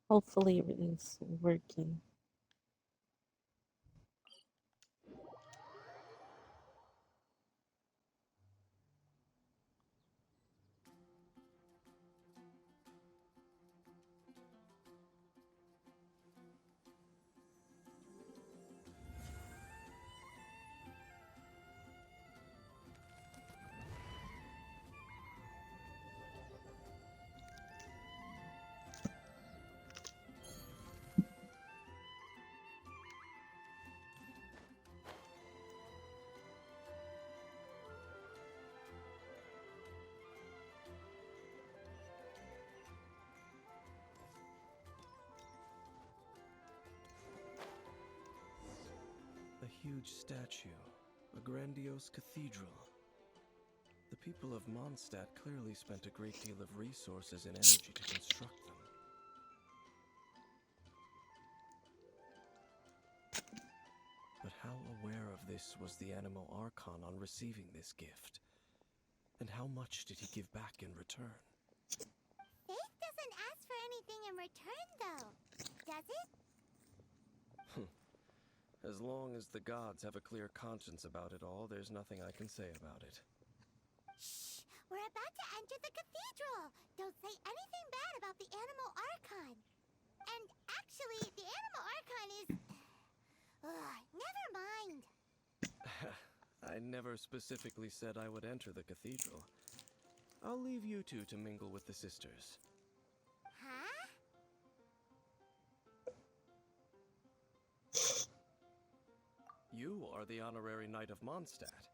Hopefully it is working. A huge statue, a grandiose cathedral. The people of Mondstadt clearly spent a great deal of resources and energy to construct them. But how aware of this was the Animo Archon on receiving this gift? And how much did he give back in return? Faith doesn't ask for anything in return, though, does it? As long as the gods have a clear conscience about it all, there's nothing I can say about it. Shh! We're about to enter the cathedral! Don't say anything bad about the Animal Archon! And actually, the Animal Archon is... never mind! I never specifically said I would enter the cathedral. I'll leave you two to mingle with the sisters. Huh? You are the honorary knight of Mondstadt.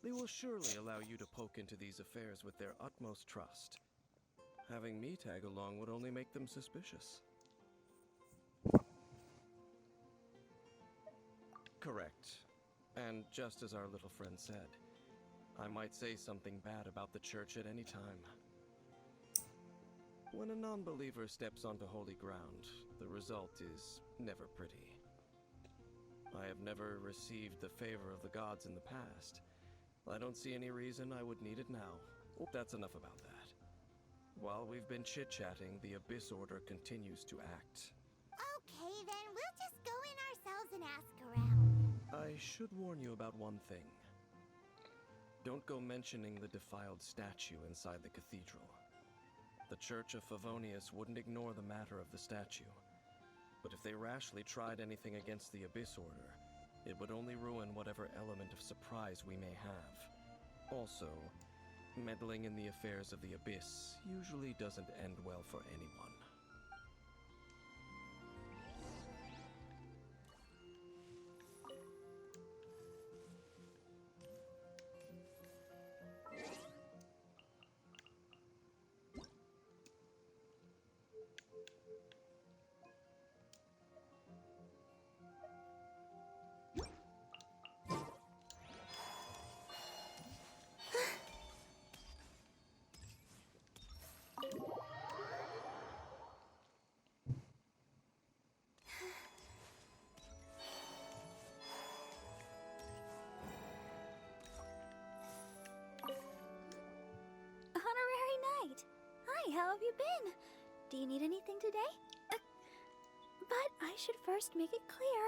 They will surely allow you to poke into these affairs with their utmost trust. Having me tag along would only make them suspicious. Correct. And just as our little friend said, I might say something bad about the church at any time. When a non-believer steps onto holy ground, the result is never pretty. I have never received the favor of the gods in the past. I don't see any reason I would need it now. That's enough about that. While we've been chit-chatting, the Abyss Order continues to act. Okay, then we'll just go in ourselves and ask around. I should warn you about one thing. Don't go mentioning the defiled statue inside the cathedral. The Church of Favonius wouldn't ignore the matter of the statue. But if they rashly tried anything against the Abyss Order, it would only ruin whatever element of surprise we may have. Also, meddling in the affairs of the Abyss usually doesn't end well for anyone. Honorary Knight! Hi, how have you been? Do you need anything today? But I should first make it clear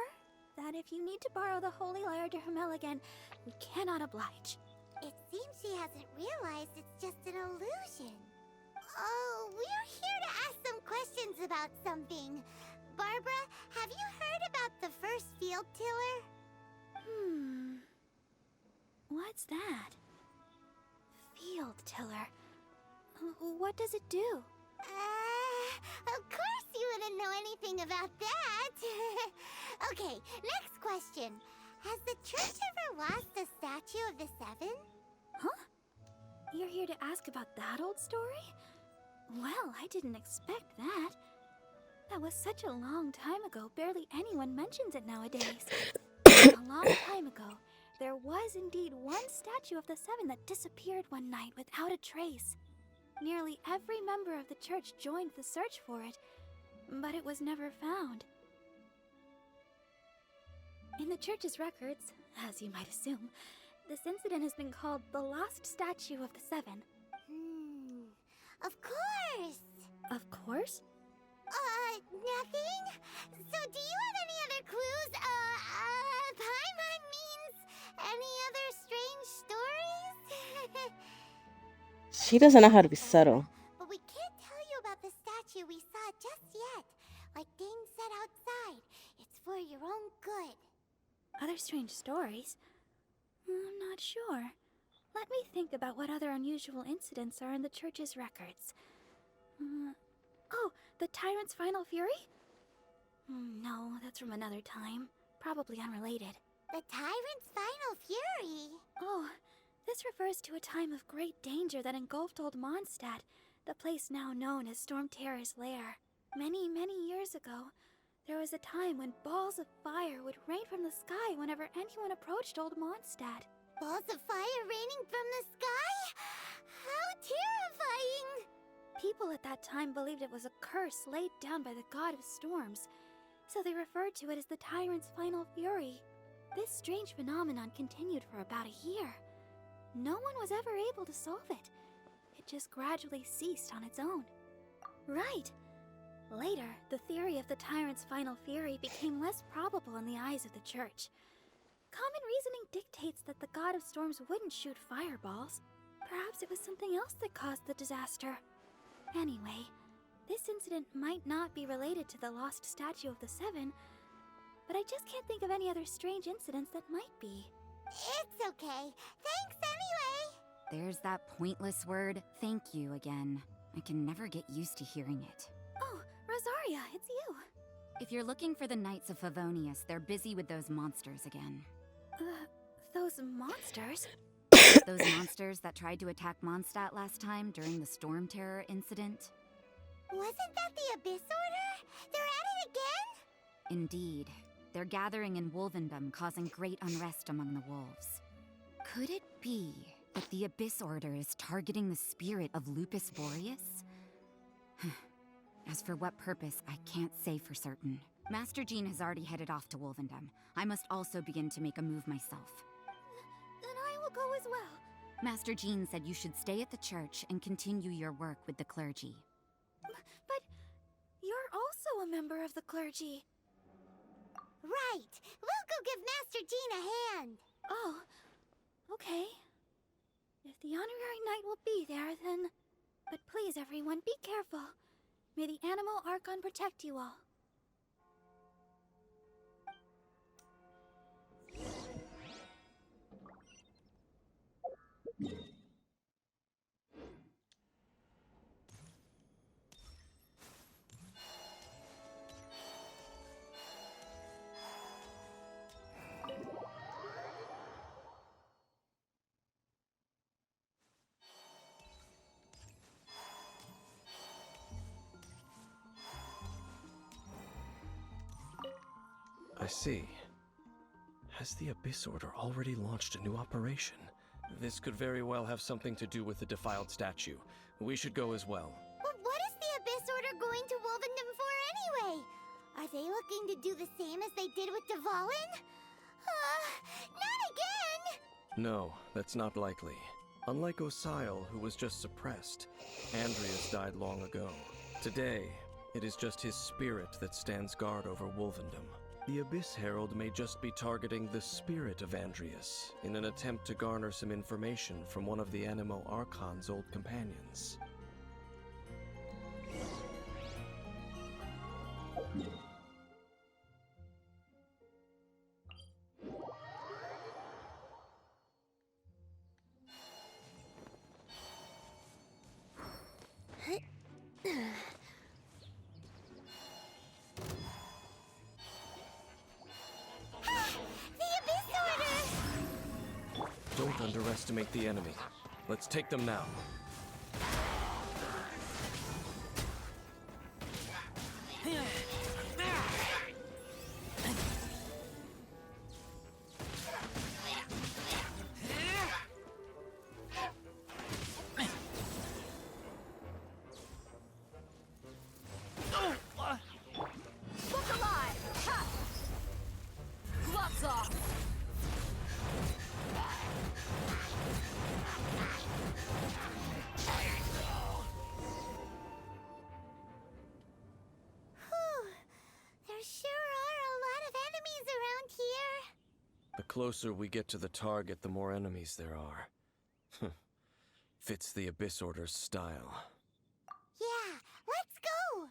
that if you need to borrow the Holy Lyre to Hermel again, we cannot oblige. It seems she hasn't realized it's just an illusion. Oh, we're here to ask some questions about something. Barbara, have you heard about the first field tiller? What's that? Field tiller. What does it do? Of course you wouldn't know anything about that. Okay, next question. Has the church ever lost a statue of the Seven? Huh? You're here to ask about that old story? Well, I didn't expect that. That was such a long time ago, barely anyone mentions it nowadays. A long time ago, there was indeed one statue of the Seven that disappeared one night without a trace. Nearly every member of the church joined the search for it, but it was never found. In the church's records, as you might assume, this incident has been called the Lost Statue of the Seven. Of course! Of course? Nothing? So do you have any other clues? Paimon means any other strange stories? She doesn't know how to be subtle. But we can't tell you about the statue we saw just yet. Like Dane said outside, it's for your own good. Other strange stories? I'm not sure. Let me think about what other unusual incidents are in the church's records. Oh, the Tyrant's Final Fury? No, that's from another time. Probably unrelated. The Tyrant's Final Fury? Oh, this refers to a time of great danger that engulfed Old Mondstadt, the place now known as Storm Terror's lair. Many, many years ago, there was a time when balls of fire would rain from the sky whenever anyone approached Old Mondstadt. Balls of fire raining from the sky? How terrifying! People at that time believed it was a curse laid down by the god of storms, so they referred to it as the Tyrant's Final Fury. This strange phenomenon continued for about a year. No one was ever able to solve it. It just gradually ceased on its own. Right. Later, the theory of the Tyrant's Final Fury became less probable in the eyes of the church. Common reasoning dictates that the god of storms wouldn't shoot fireballs. Perhaps it was something else that caused the disaster. Anyway, this incident might not be related to the lost statue of the Seven, but I just can't think of any other strange incidents that might be. It's okay. Thanks anyway. There's that pointless word, thank you, again. I can never get used to hearing it. Oh, Rosaria, it's you. If you're looking for the Knights of Favonius, they're busy with those monsters again. Those monsters? Those monsters that tried to attack Mondstadt last time during the Storm Terror incident? Wasn't that the Abyss Order? They're at it again? Indeed. They're gathering in Wolvendom, causing great unrest among the wolves. Could it be that the Abyss Order is targeting the spirit of Lupus Boreas? As for what purpose, I can't say for certain. Master Jean has already headed off to Wolvendom. I must also begin to make a move myself. Then I will go as well. Master Jean said you should stay at the church and continue your work with the clergy. But you're also a member of the clergy. Right. We'll go give Master Jean a hand. Oh, okay. If the honorary knight will be there, then... But please, everyone, be careful. May the Animal Archon protect you all. I see. Has the Abyss Order already launched a new operation? This could very well have something to do with the defiled statue. We should go as well. But what is the Abyss Order going to Wolvendom for anyway? Are they looking to do the same as they did with Dvalin? Not again! No, that's not likely. Unlike Osile, who was just suppressed, Andreas died long ago. Today, it is just his spirit that stands guard over Wolvendom. The Abyss Herald may just be targeting the spirit of Andreas in an attempt to garner some information from one of the Animo Archon's old companions. Don't underestimate the enemy. Let's take them now. The closer we get to the target, the more enemies there are. Fits the Abyss Order's style. Yeah, let's go!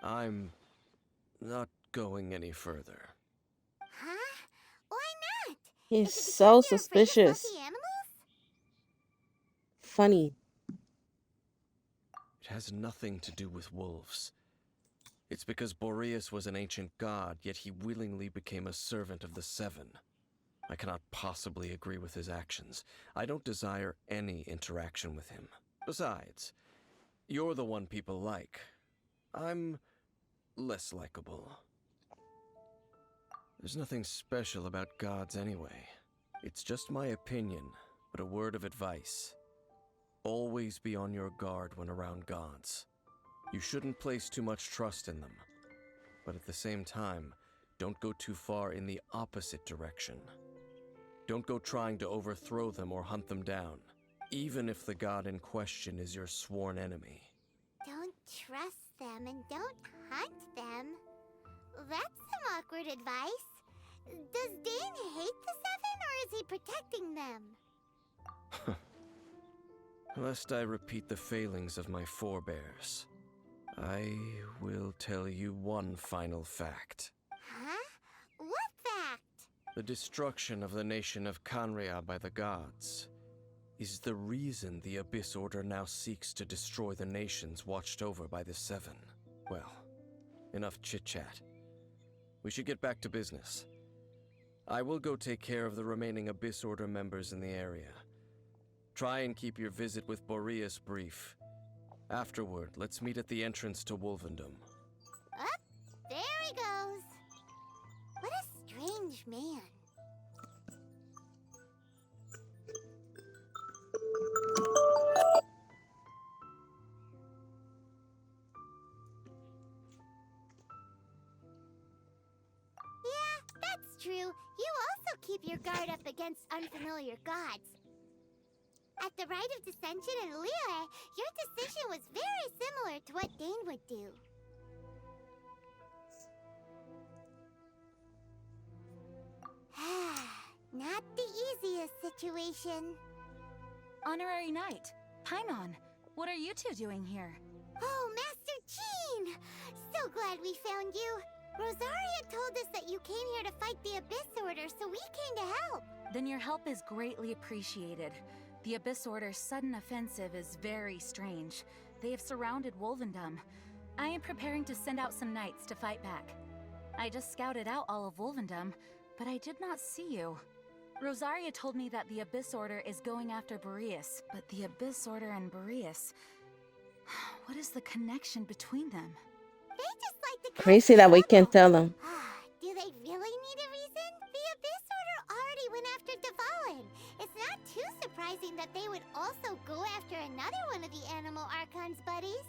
I'm not going any further. Huh? Why not? He's Is it because so you're afraid of suspicious. fluffy animals? Funny. It has nothing to do with wolves. It's because Boreas was an ancient god, yet he willingly became a servant of the Seven. I cannot possibly agree with his actions. I don't desire any interaction with him. Besides, you're the one people like. I'm less likable. There's nothing special about gods anyway. It's just my opinion, but a word of advice. Always be on your guard when around gods. You shouldn't place too much trust in them. But at the same time, don't go too far in the opposite direction. Don't go trying to overthrow them or hunt them down, even if the god in question is your sworn enemy. Don't trust them and don't hunt them. That's some awkward advice. Does Dane hate the Seven, or is he protecting them? Lest I repeat the failings of my forebears, I will tell you one final fact. Huh? What fact? The destruction of the nation of Canria by the gods is the reason the Abyss Order now seeks to destroy the nations watched over by the Seven. Well, enough chit-chat. We should get back to business. I will go take care of the remaining Abyss Order members in the area. Try and keep your visit with Boreas brief. Afterward, let's meet at the entrance to Wolvendom. Up, there he goes. What a strange man. Yeah, that's true. You also keep your guard up against unfamiliar gods. At the Rite of Dissension in Liyue, your decision was very similar to what Dane would do. Not the easiest situation. Honorary Knight, Paimon, what are you two doing here? Oh, Master Jean! So glad we found you. Rosaria told us that you came here to fight the Abyss Order, so we came to help. Then your help is greatly appreciated. The Abyss Order's sudden offensive is very strange. They have surrounded Wolvendom. I am preparing to send out some knights to fight back. I just scouted out all of Wolvendom, but I did not see you. Rosaria told me that the Abyss Order is going after Boreas, but the Abyss Order and Boreas... What is the connection between them? They just like to Crazy that we can't tell them. Do they really need a reason? The Abyss Order already went after Dvalin. It's not too surprising that they would also go after another one of the Animal Archon's buddies.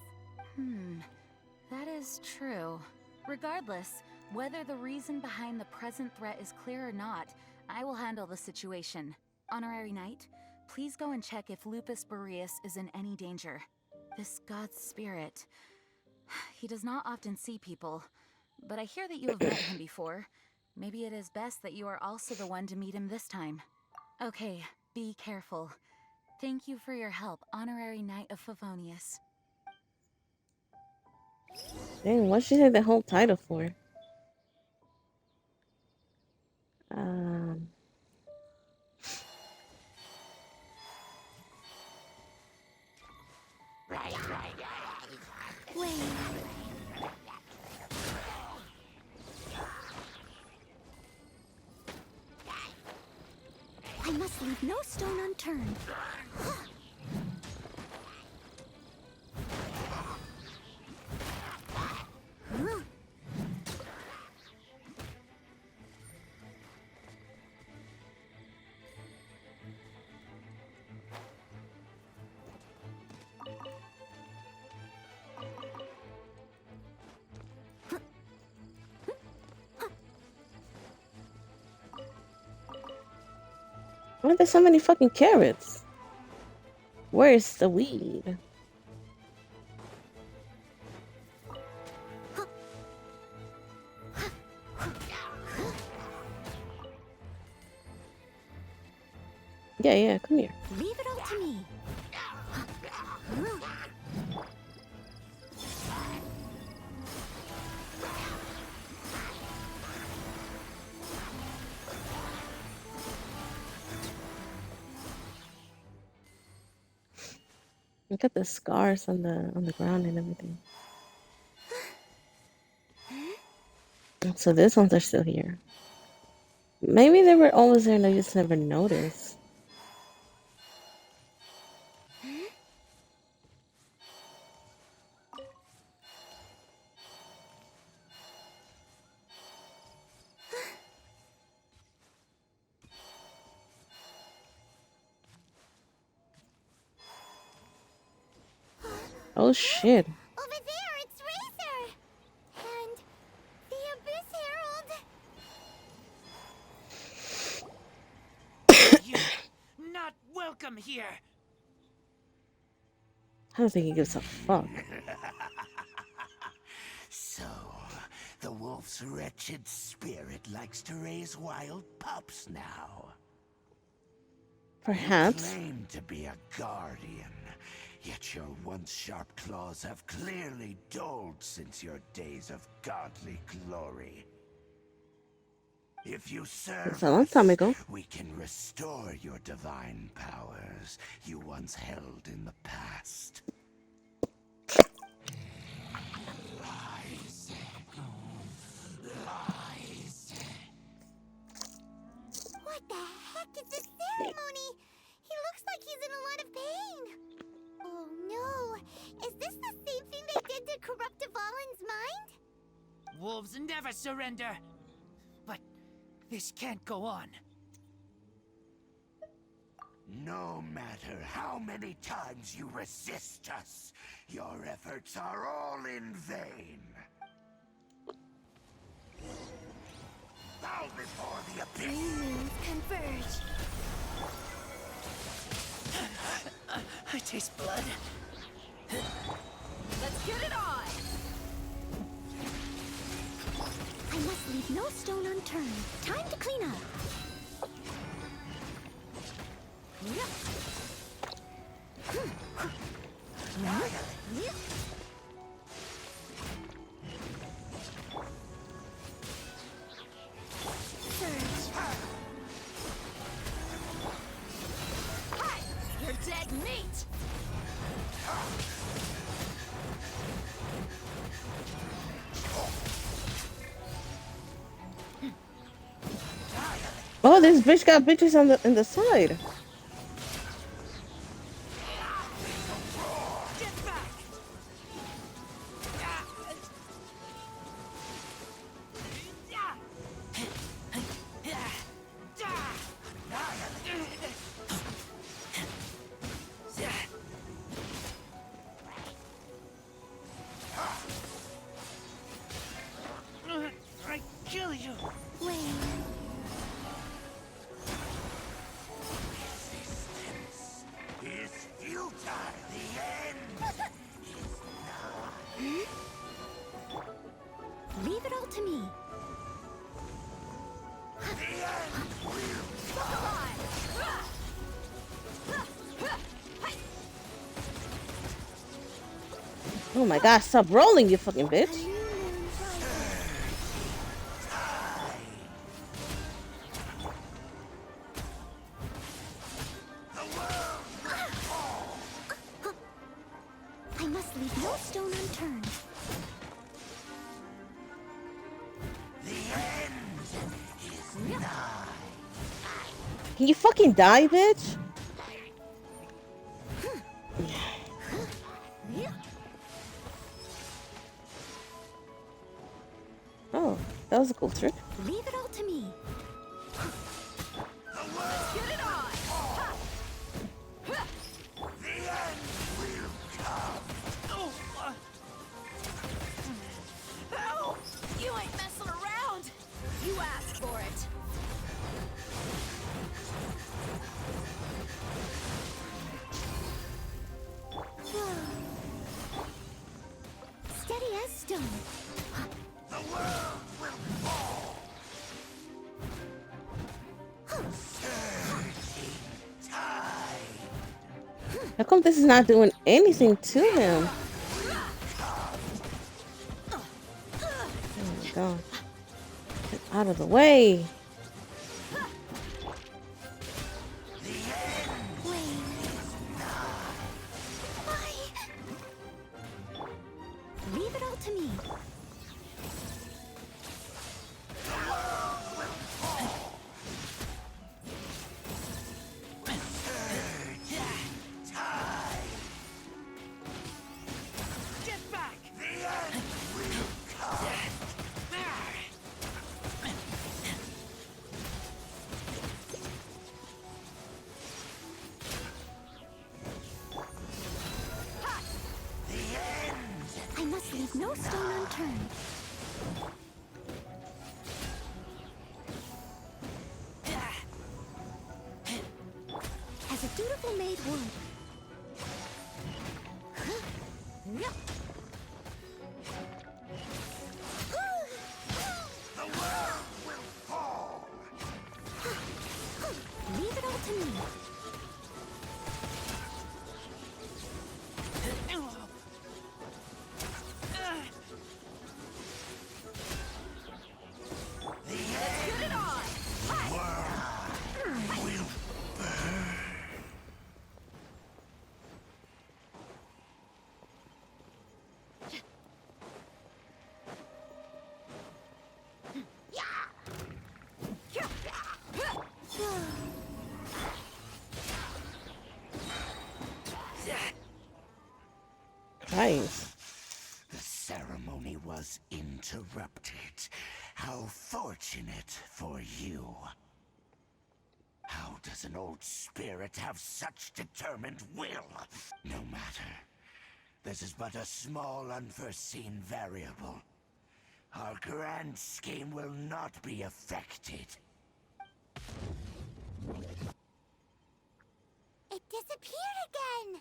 That is true. Regardless, whether the reason behind the present threat is clear or not, I will handle the situation. Honorary Knight, please go and check if Lupus Boreas is in any danger. This god's spirit... He does not often see people, but I hear that you have met him before. Maybe it is best that you are also the one to meet him this time. Okay, be careful. Thank you for your help, Honorary Knight of Favonius. Dang, what she say the whole title for? Wait. I must leave no stone unturned. Why are there so many fucking carrots? Where's the weed? Yeah, come here. Leave it all to me. Look at the scars on the ground and everything. So these ones are still here. Maybe they were always there and I just never noticed. Oh shit. Over there, it's Razor! And the Abyss Herald! You're not welcome here. I don't think he gives a fuck. So, the wolf's wretched spirit likes to raise wild pups now. Perhaps. You claim to be a guardian, yet your once sharp claws have clearly dulled since your days of godly glory. If you serve It's a long time ago. we can restore your divine powers you once held in the past. Lies. Lies. What the heck is this ceremony? He looks like he's in a lot of pain. Oh no! Is this the same thing they did to corrupt Dvalin's mind? Wolves never surrender. But this can't go on. No matter how many times you resist us, your efforts are all in vain. Bow before the abyss! Moons converge. I taste blood. Let's get it on! I must leave no stone unturned. Time to clean up. You're dead meat! Oh, this bitch got bitches on the side. Get back! I kill you. Wait. Resistance is futile. The end is nigh. Leave it all to me. The end will come. Oh my god, stop rolling, you fucking bitch. I must leave no stone unturned. The end is nigh. Can you fucking die, bitch? Oh, that was a cool trick. Leave it all to me. Let's get it on. The end will come. Oh, help! You ain't messing around. You asked for it. Steady as stone. The world will fall. Surging tide. come this is not doing anything to him? Oh my god. Get out of the way. Leave it all to me. Get back! I must leave no stone unturned. As a dutiful maid would. The world will fall! Leave it all to me. Get it on! Nice. The ceremony was interrupted. How fortunate for you. How does an old spirit have such determined will? No matter. This is but a small unforeseen variable. Our grand scheme will not be affected. It disappeared again!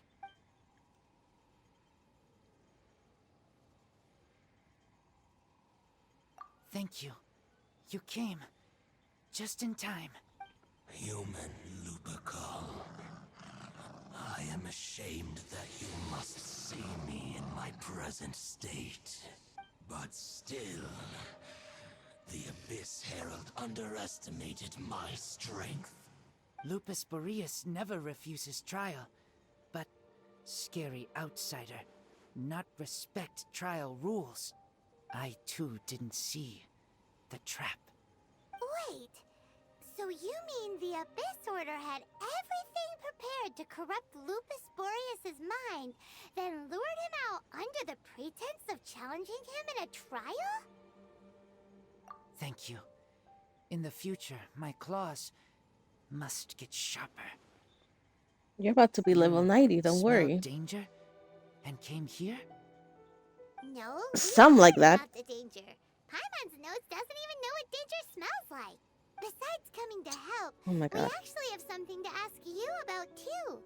Thank you. You came. Just in time. Human Lupercal. I am ashamed that you must see me in my present state. But still, the Abyss Herald underestimated my strength. Lupus Boreas never refuses trial. But scary outsider, not respect trial rules. I too didn't see the trap. Wait, so you mean the Abyss Order had everything prepared to corrupt Lupus Boreas' mind, then lured him out under the pretense of challenging him in a trial? Thank you. In the future, my claws must get sharper. You're about to be level 90, don't Smelled worry. danger and came here? No, we Some like learned that. about the danger. Paimon's nose doesn't even know what danger smells like. Besides coming to help, Oh my we god. actually have something to ask you about too.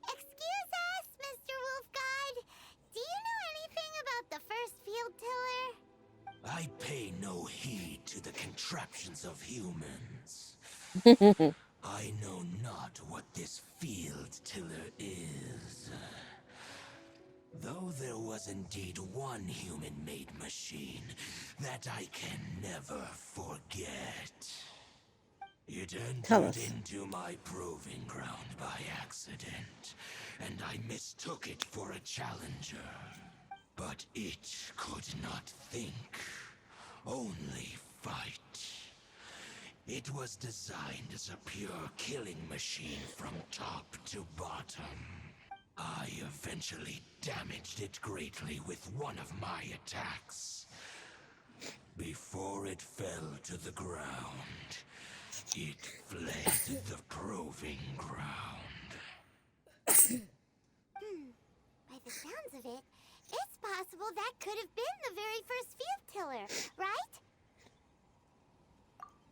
Excuse us, Mr. Wolf God. Do you know anything about the first field tiller? I pay no heed to the contraptions of humans. I know not what this field tiller is. Though there was indeed one human-made machine that I can never forget. It Tell entered us. into my proving ground by accident, and I mistook it for a challenger. But it could not think, only fight. It was designed as a pure killing machine from top to bottom. I eventually damaged it greatly with one of my attacks. Before it fell to the ground, it fled the proving ground. By the sounds of it, it's possible that could have been the very first field tiller, right?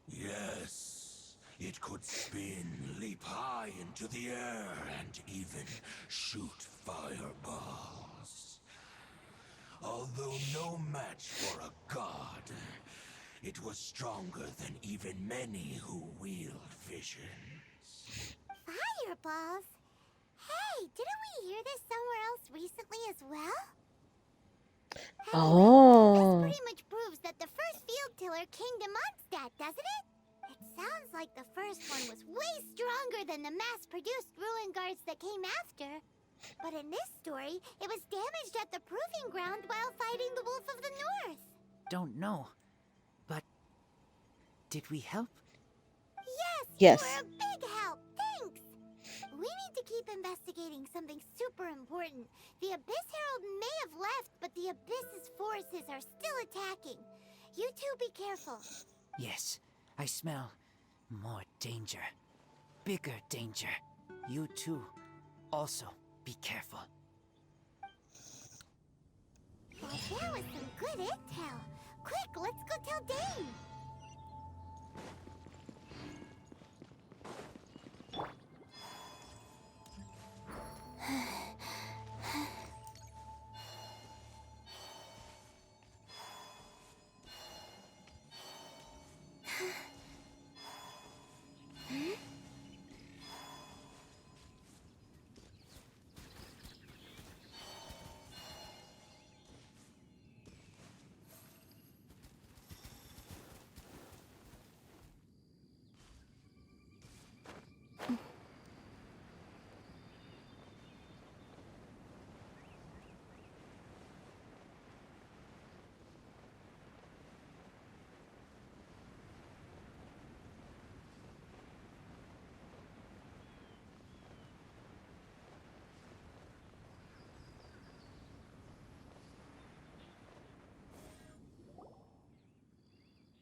Yes, it could spin, leap high into the air, and even shoot fireballs. Although no match for a god, it was stronger than even many who wield visions. Fireballs? Hey, didn't we hear this somewhere else recently as well? Anyway, this Oh. pretty much proves that the first field tiller came to Mondstadt, doesn't it? It sounds like the first one was way stronger than the mass-produced ruin guards that came after. But in this story, it was damaged at the proving ground while fighting the Wolf of the North. Don't know. But did we help? Yes, Yes. you were a big help. Thanks. We need to keep investigating something super important. The Abyss Herald may have left, but the Abyss's forces are still attacking. You two be careful. Yes, I smell more danger. Bigger danger. You too. Also, be careful. Well, there was some good intel. Quick, let's go tell Dane.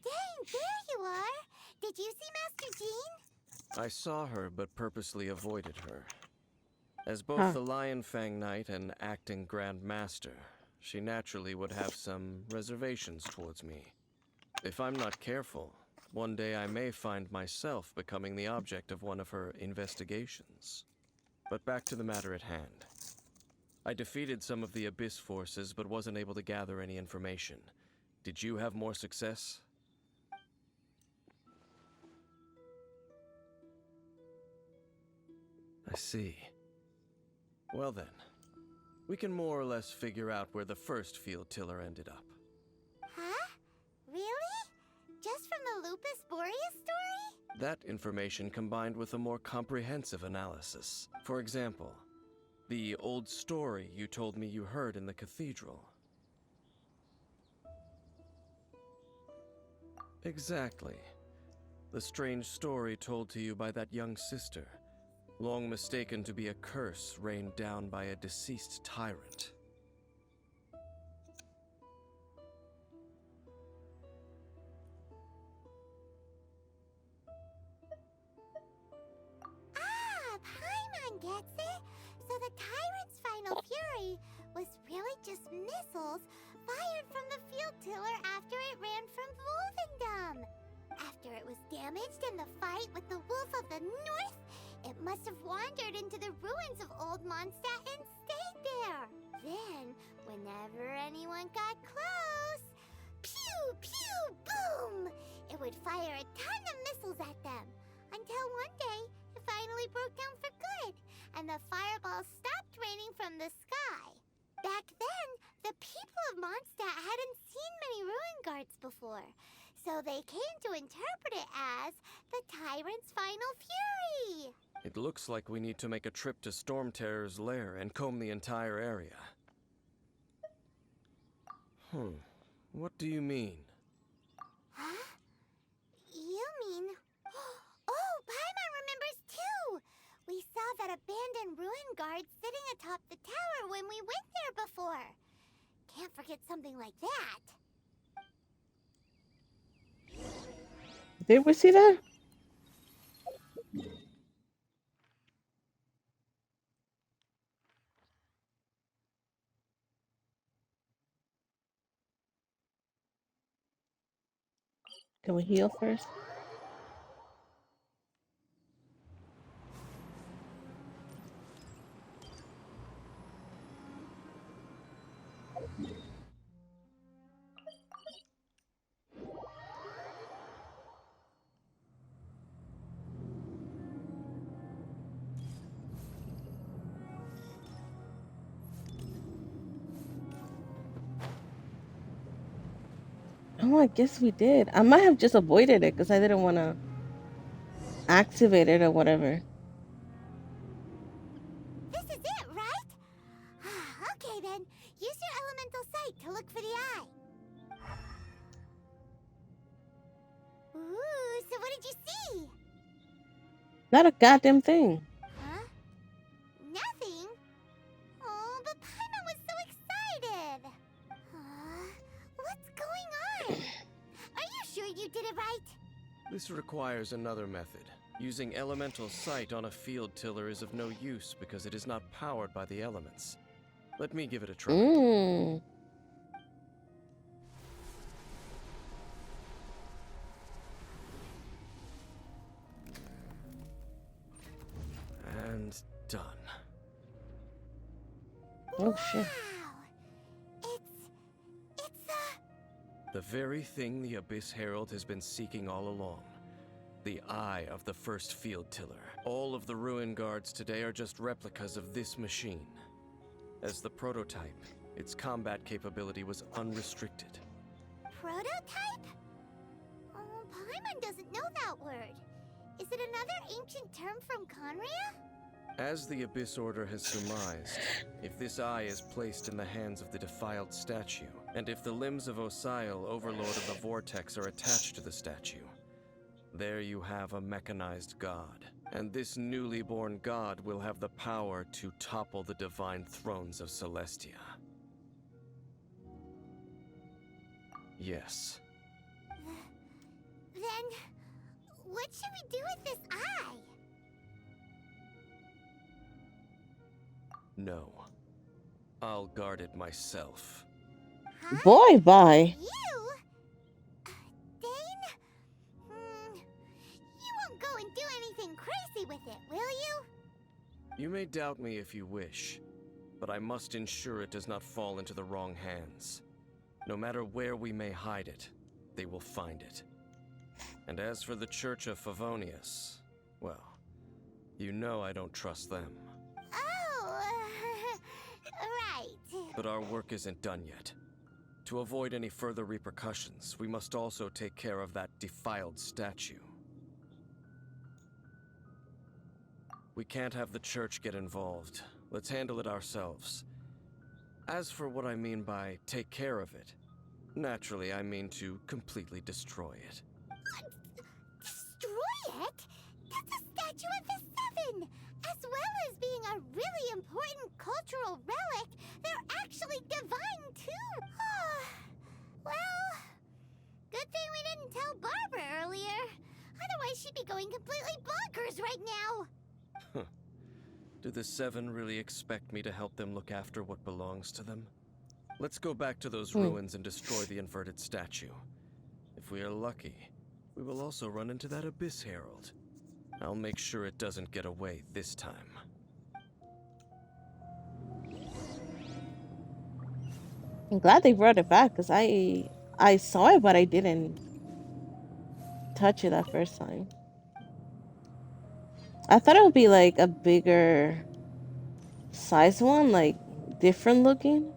Dane, there you are. Did you see Master Jean? I saw her, but purposely avoided her. As both Huh. the Lion Fang Knight and acting Grand Master, she naturally would have some reservations towards me. If I'm not careful, one day I may find myself becoming the object of one of her investigations. But back to the matter at hand. I defeated some of the Abyss forces, but wasn't able to gather any information. Did you have more success? I see. Well then, we can more or less figure out where the first field tiller ended up. Huh? Really? Just from the Lupus Boreas story? That information combined with a more comprehensive analysis. For example, the old story you told me you heard in the cathedral. Exactly. The strange story told to you by that young sister, long mistaken to be a curse rained down by a deceased tyrant. Ah, Paimon gets it. So the tyrant's final fury was really just missiles fired from the field tiller after it ran from Wolvendom. After it was damaged in the fight with the Wolf of the North, it must have wandered into the ruins of Old Mondstadt and stayed there. Then, whenever anyone got close, pew, pew, boom! It would fire a ton of missiles at them. Until one day, it finally broke down for good, and the fireballs stopped raining from the sky. Back then, the people of Mondstadt hadn't seen many ruin guards before, so they came to interpret it as the tyrant's final fury. It looks like we need to make a trip to Storm Terror's lair and comb the entire area. What do you mean? Huh? You mean... Oh, Paimon remembers too! We saw that abandoned ruin guard sitting atop the tower when we went there before. Can't forget something like that. Did we see that? Can we heal first? Oh, I guess we did. I might have just avoided it because I didn't want to activate it or whatever. This is it, right? Okay then, use your elemental sight to look for the eye. Ooh, so what did you see? Not a goddamn thing. Huh? Nothing? Oh, but Paimon was so excited. What's going on? Are you sure you did it right? This requires another method. Using elemental sight on a field tiller is of no use because it is not powered by the elements. Let me give it a try. Mmm. And done. Oh, shit. Wow. It's The very thing the Abyss Herald has been seeking all along. The eye of the first field tiller. All of the ruin guards today are just replicas of this machine. As the prototype, its combat capability was unrestricted. prototype? Oh, Paimon doesn't know that word. Is it another ancient term from Conria? As the Abyss Order has surmised, if this eye is placed in the hands of the defiled statue, and if the limbs of Osial, Overlord of the Vortex, are attached to the statue, there you have a mechanized god. And this newly born god will have the power to topple the divine thrones of Celestia. Yes. Then, what should we do with this eye? No. I'll guard it myself. Huh? Boy, bye. You? Dane? You won't go and do anything crazy with it, will you? You may doubt me if you wish, but I must ensure it does not fall into the wrong hands. No matter where we may hide it, they will find it. And as for the Church of Favonius, well, you know I don't trust them. Oh, right. But our work isn't done yet. To avoid any further repercussions, we must also take care of that defiled statue. We can't have the church get involved. Let's handle it ourselves. As for what I mean by take care of it, naturally I mean to completely destroy it. Destroy it? That's a statue of the Seven! As well as being a really important cultural relic, they're actually divine too! Well, good thing we didn't tell Barbara earlier. Otherwise she'd be going completely bonkers right now! Do the Seven really expect me to help them look after what belongs to them? Let's go back to those ruins and destroy the inverted statue. If we are lucky, we will also run into that Abyss Herald. I'll make sure it doesn't get away this time. I'm glad they brought it back because I saw it, but I didn't touch it that first time. I thought it would be like a bigger size one, like different looking.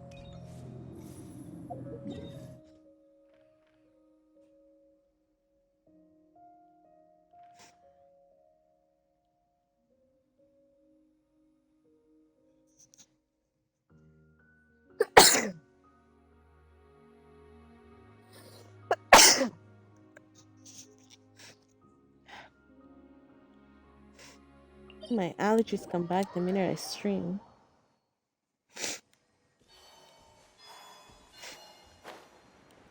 My allergies come back the minute I stream.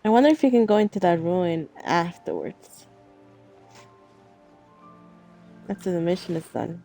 I wonder if you can go into that ruin afterwards. After the mission is done.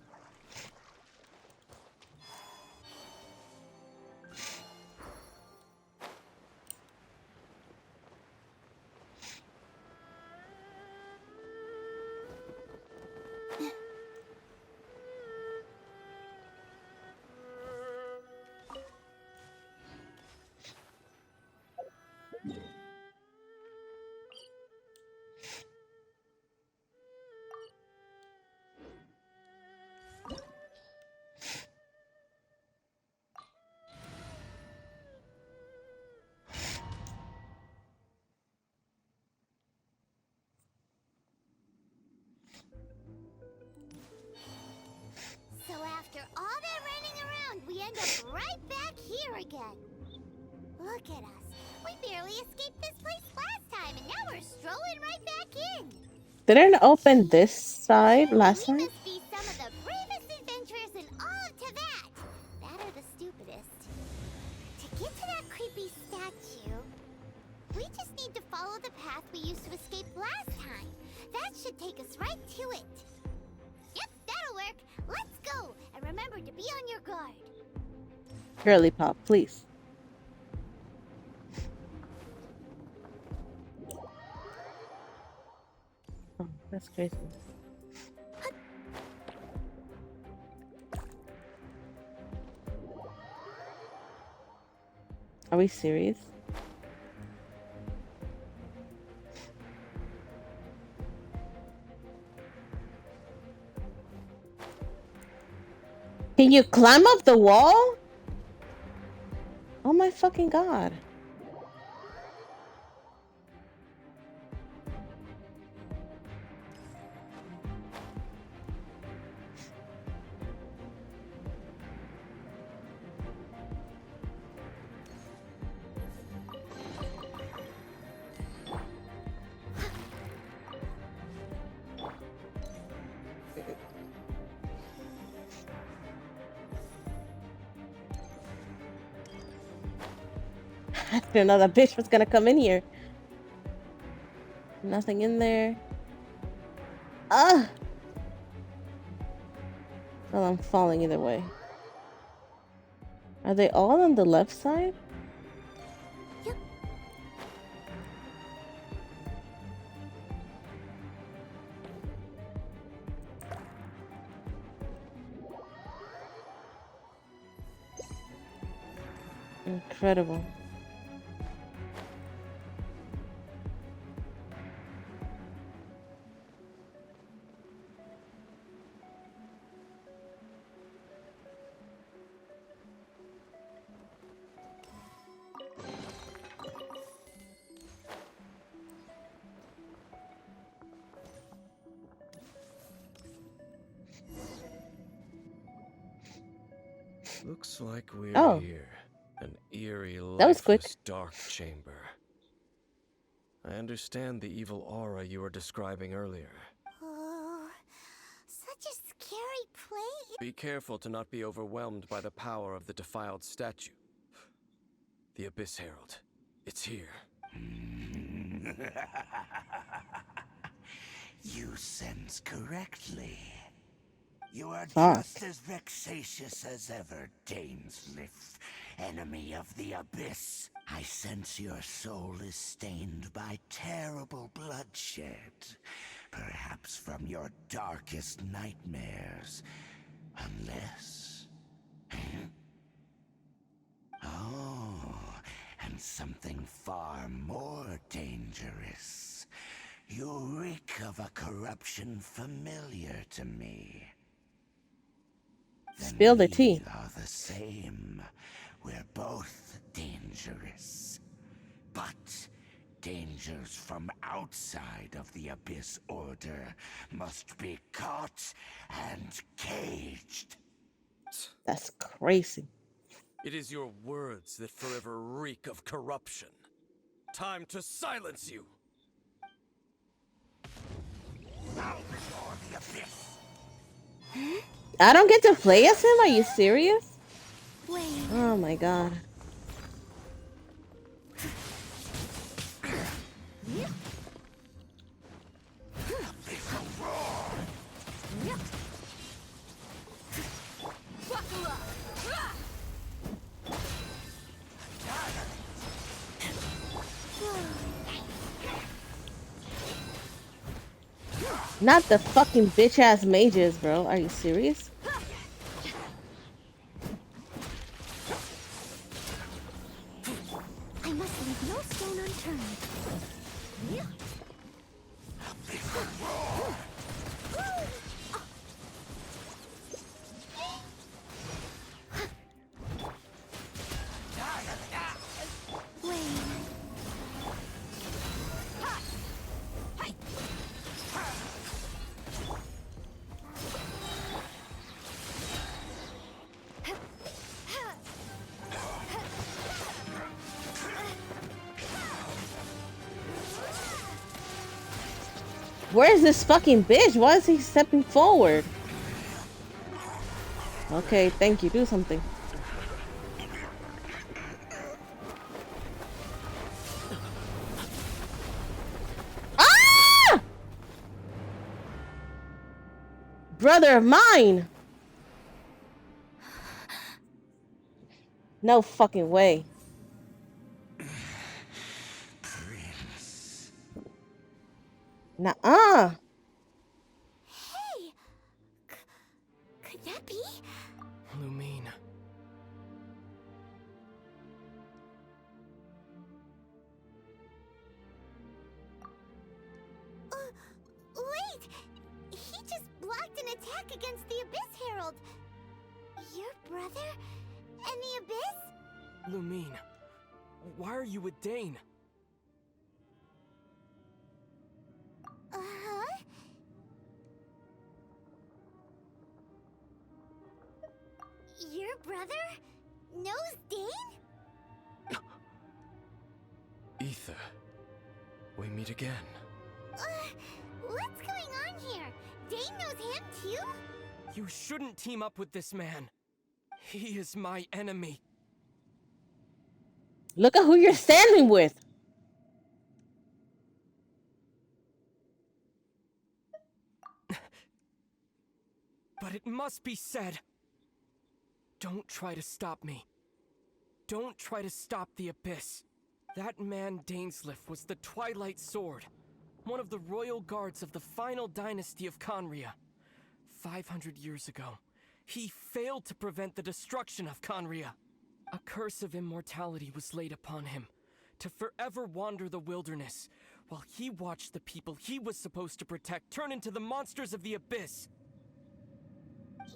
again. Look at us. We barely escaped this place last time, and now we're strolling right back in. Didn't open this side Surely last we time? must be some of the bravest adventurers in all of Tibet. That are the stupidest. To get to that creepy statue, we just need to follow the path we used to escape last time. That should take us right to it. Yep, that'll work. Let's go, and remember to be on your guard. Girly pop, please. Oh, that's crazy. Are we serious? Can you climb up the wall? Oh my fucking god. I didn't know that bitch was gonna come in here. Nothing in there. Ah! Well, I'm falling either way. Are they all on the left side? Yep. Incredible. Looks like we're Oh. here. An eerie, That was quick. lifeless, dark chamber. I understand the evil aura you were describing earlier. Oh, such a scary place. Be careful to not be overwhelmed by the power of the defiled statue. The Abyss Herald. It's here. You sense correctly. You are Fuck. just as vexatious as ever, Daneslith, enemy of the Abyss. I sense your soul is stained by terrible bloodshed, perhaps from your darkest nightmares, unless... Oh, and something far more dangerous. You reek of a corruption familiar to me. Then Spill the tea. we are the same. We're both dangerous. But dangers from outside of the Abyss Order must be caught and caged. That's crazy. It is your words that forever reek of corruption. Time to silence you! Bow before the Abyss. I don't get to play as him? Are you serious? Wait. Oh my god. Buckle up! Not the fucking bitch ass mages, bro. Are you serious? I must leave no stone unturned. Where's this fucking bitch? Why is he stepping forward? Okay, thank you. Do something. Ah! Brother of mine! No fucking way. Prince. Nuh-uh. Hey! Could that be? Lumine. Wait! He just blocked an attack against the Abyss Herald! Your brother? And the Abyss? Lumine. Why are you with Dane? Uh-huh. Your brother knows Dane? Ether. We meet again. What's going on here? Dane knows him too? You shouldn't team up with this man. He is my enemy. Look at who you're standing with. But it must be said. Don't try to stop me. Don't try to stop the Abyss. That man Dainsliff was the Twilight Sword, one of the royal guards of the final dynasty of Conria. 500 years ago, he failed to prevent the destruction of Conria. A curse of immortality was laid upon him, to forever wander the wilderness, while he watched the people he was supposed to protect turn into the monsters of the Abyss.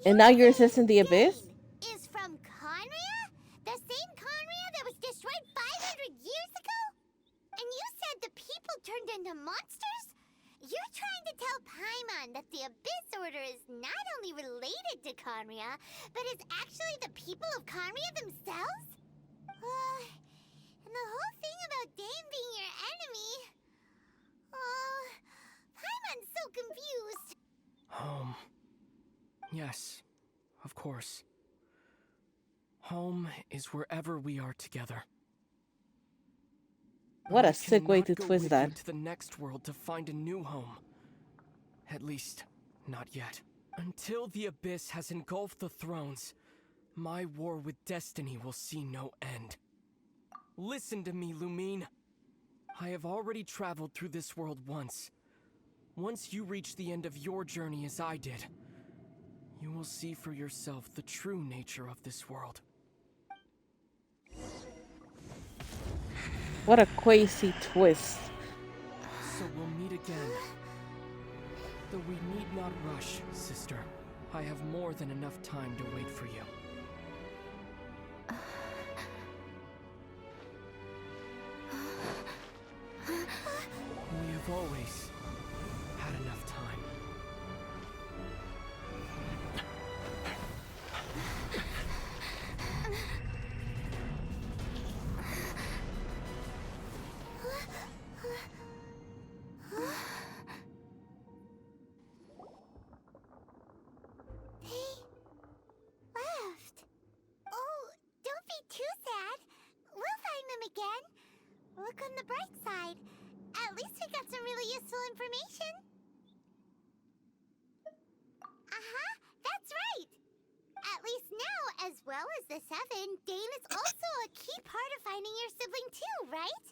And now you're assisting the Abyss? Dane is from Conria? The same Conria that was destroyed 500 years ago? And you said the people turned into monsters? You're trying to tell Paimon that the Abyss Order is not only related to Conria, but is actually the people of Conria themselves? And the whole thing about Dane being your enemy... Paimon's so confused. Home. Yes, of course. Home is wherever we are together. What a I sick way cannot to go twist with that. you to the next world to find a new home. At least, not yet. Until the Abyss has engulfed the thrones, my war with destiny will see no end. Listen to me, Lumine. I have already traveled through this world once. Once you reach the end of your journey as I did, you will see for yourself the true nature of this world. What a crazy twist. So we'll meet again. Though we need not rush, sister. I have more than enough time to wait for you. We have always had enough time. Left. Oh, don't be too sad. We'll find them again. Look on the bright side. At least we got some really useful information. Uh-huh, that's right. At least now, as well as the Seven, Dane is also a key part of finding your sibling too, right?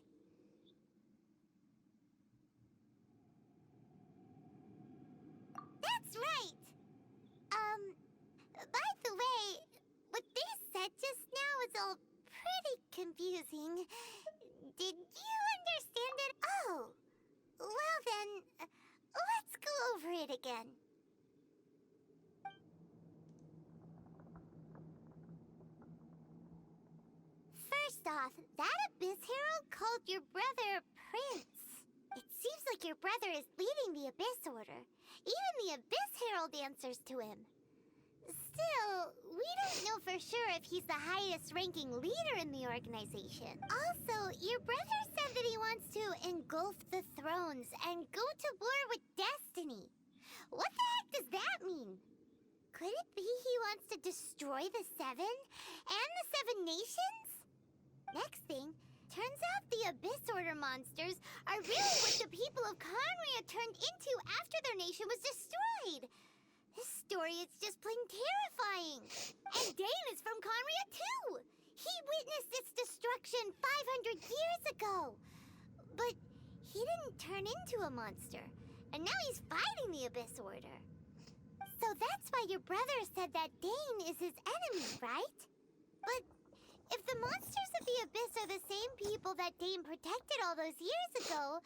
That's right. By the way, what they said just now is all pretty confusing. Did you understand it? Oh, well then, let's go over it again. First off, that Abyss Herald called your brother Prince. It seems like your brother is leading the Abyss Order. Even the Abyss Herald answers to him. Still, we don't know for sure if he's the highest-ranking leader in the organization. Also, your brother said that he wants to engulf the thrones and go to war with destiny. What the heck does that mean? Could it be he wants to destroy the Seven and the Seven Nations? Next thing, turns out the Abyss Order monsters are really what the people of Conria turned into after their nation was destroyed. This story is just plain terrifying. And Dane is from Conria too. He witnessed its destruction 500 years ago. But he didn't turn into a monster. And now he's fighting the Abyss Order. So that's why your brother said that Dane is his enemy, right? But if the monsters of the Abyss are the same people that Dane protected all those years ago,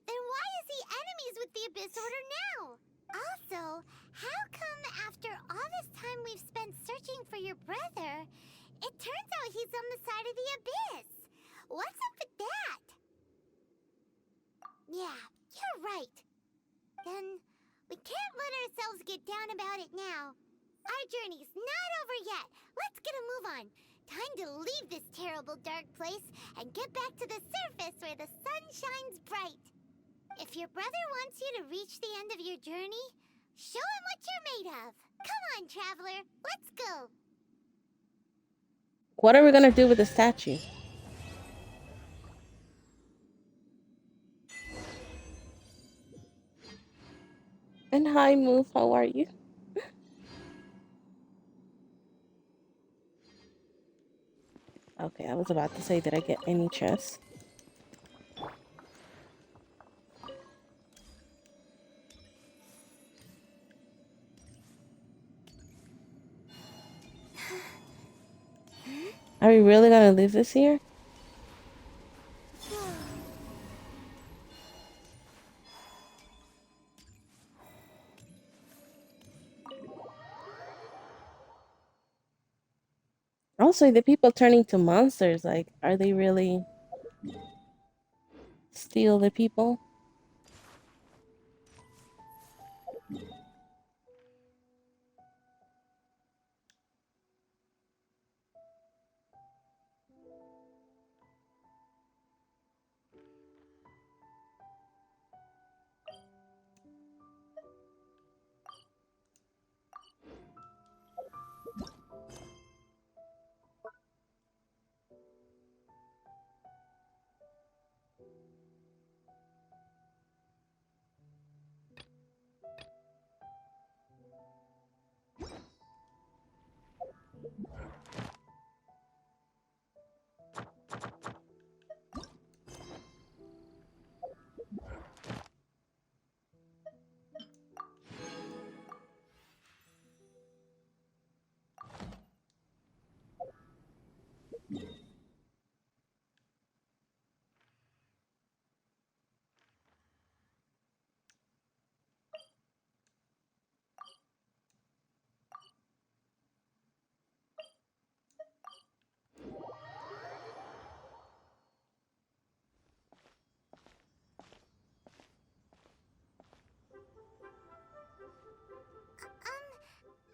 then why is he enemies with the Abyss Order now? Also, how come after all this time we've spent searching for your brother, it turns out he's on the side of the Abyss? What's up with that? Yeah, you're right. Then we can't let ourselves get down about it now. Our journey's not over yet. Let's get a move on. Time to leave this terrible dark place and get back to the surface where the sun shines bright. If your brother wants you to reach the end of your journey, show him what you're made of. Come on, traveler. Let's go. What are we gonna do with the statue? And hi, Move. How are you? Okay, I was about to say, did I get any chests? Are we really gonna leave this here? Also, the people turning to monsters, like, are they really still the people?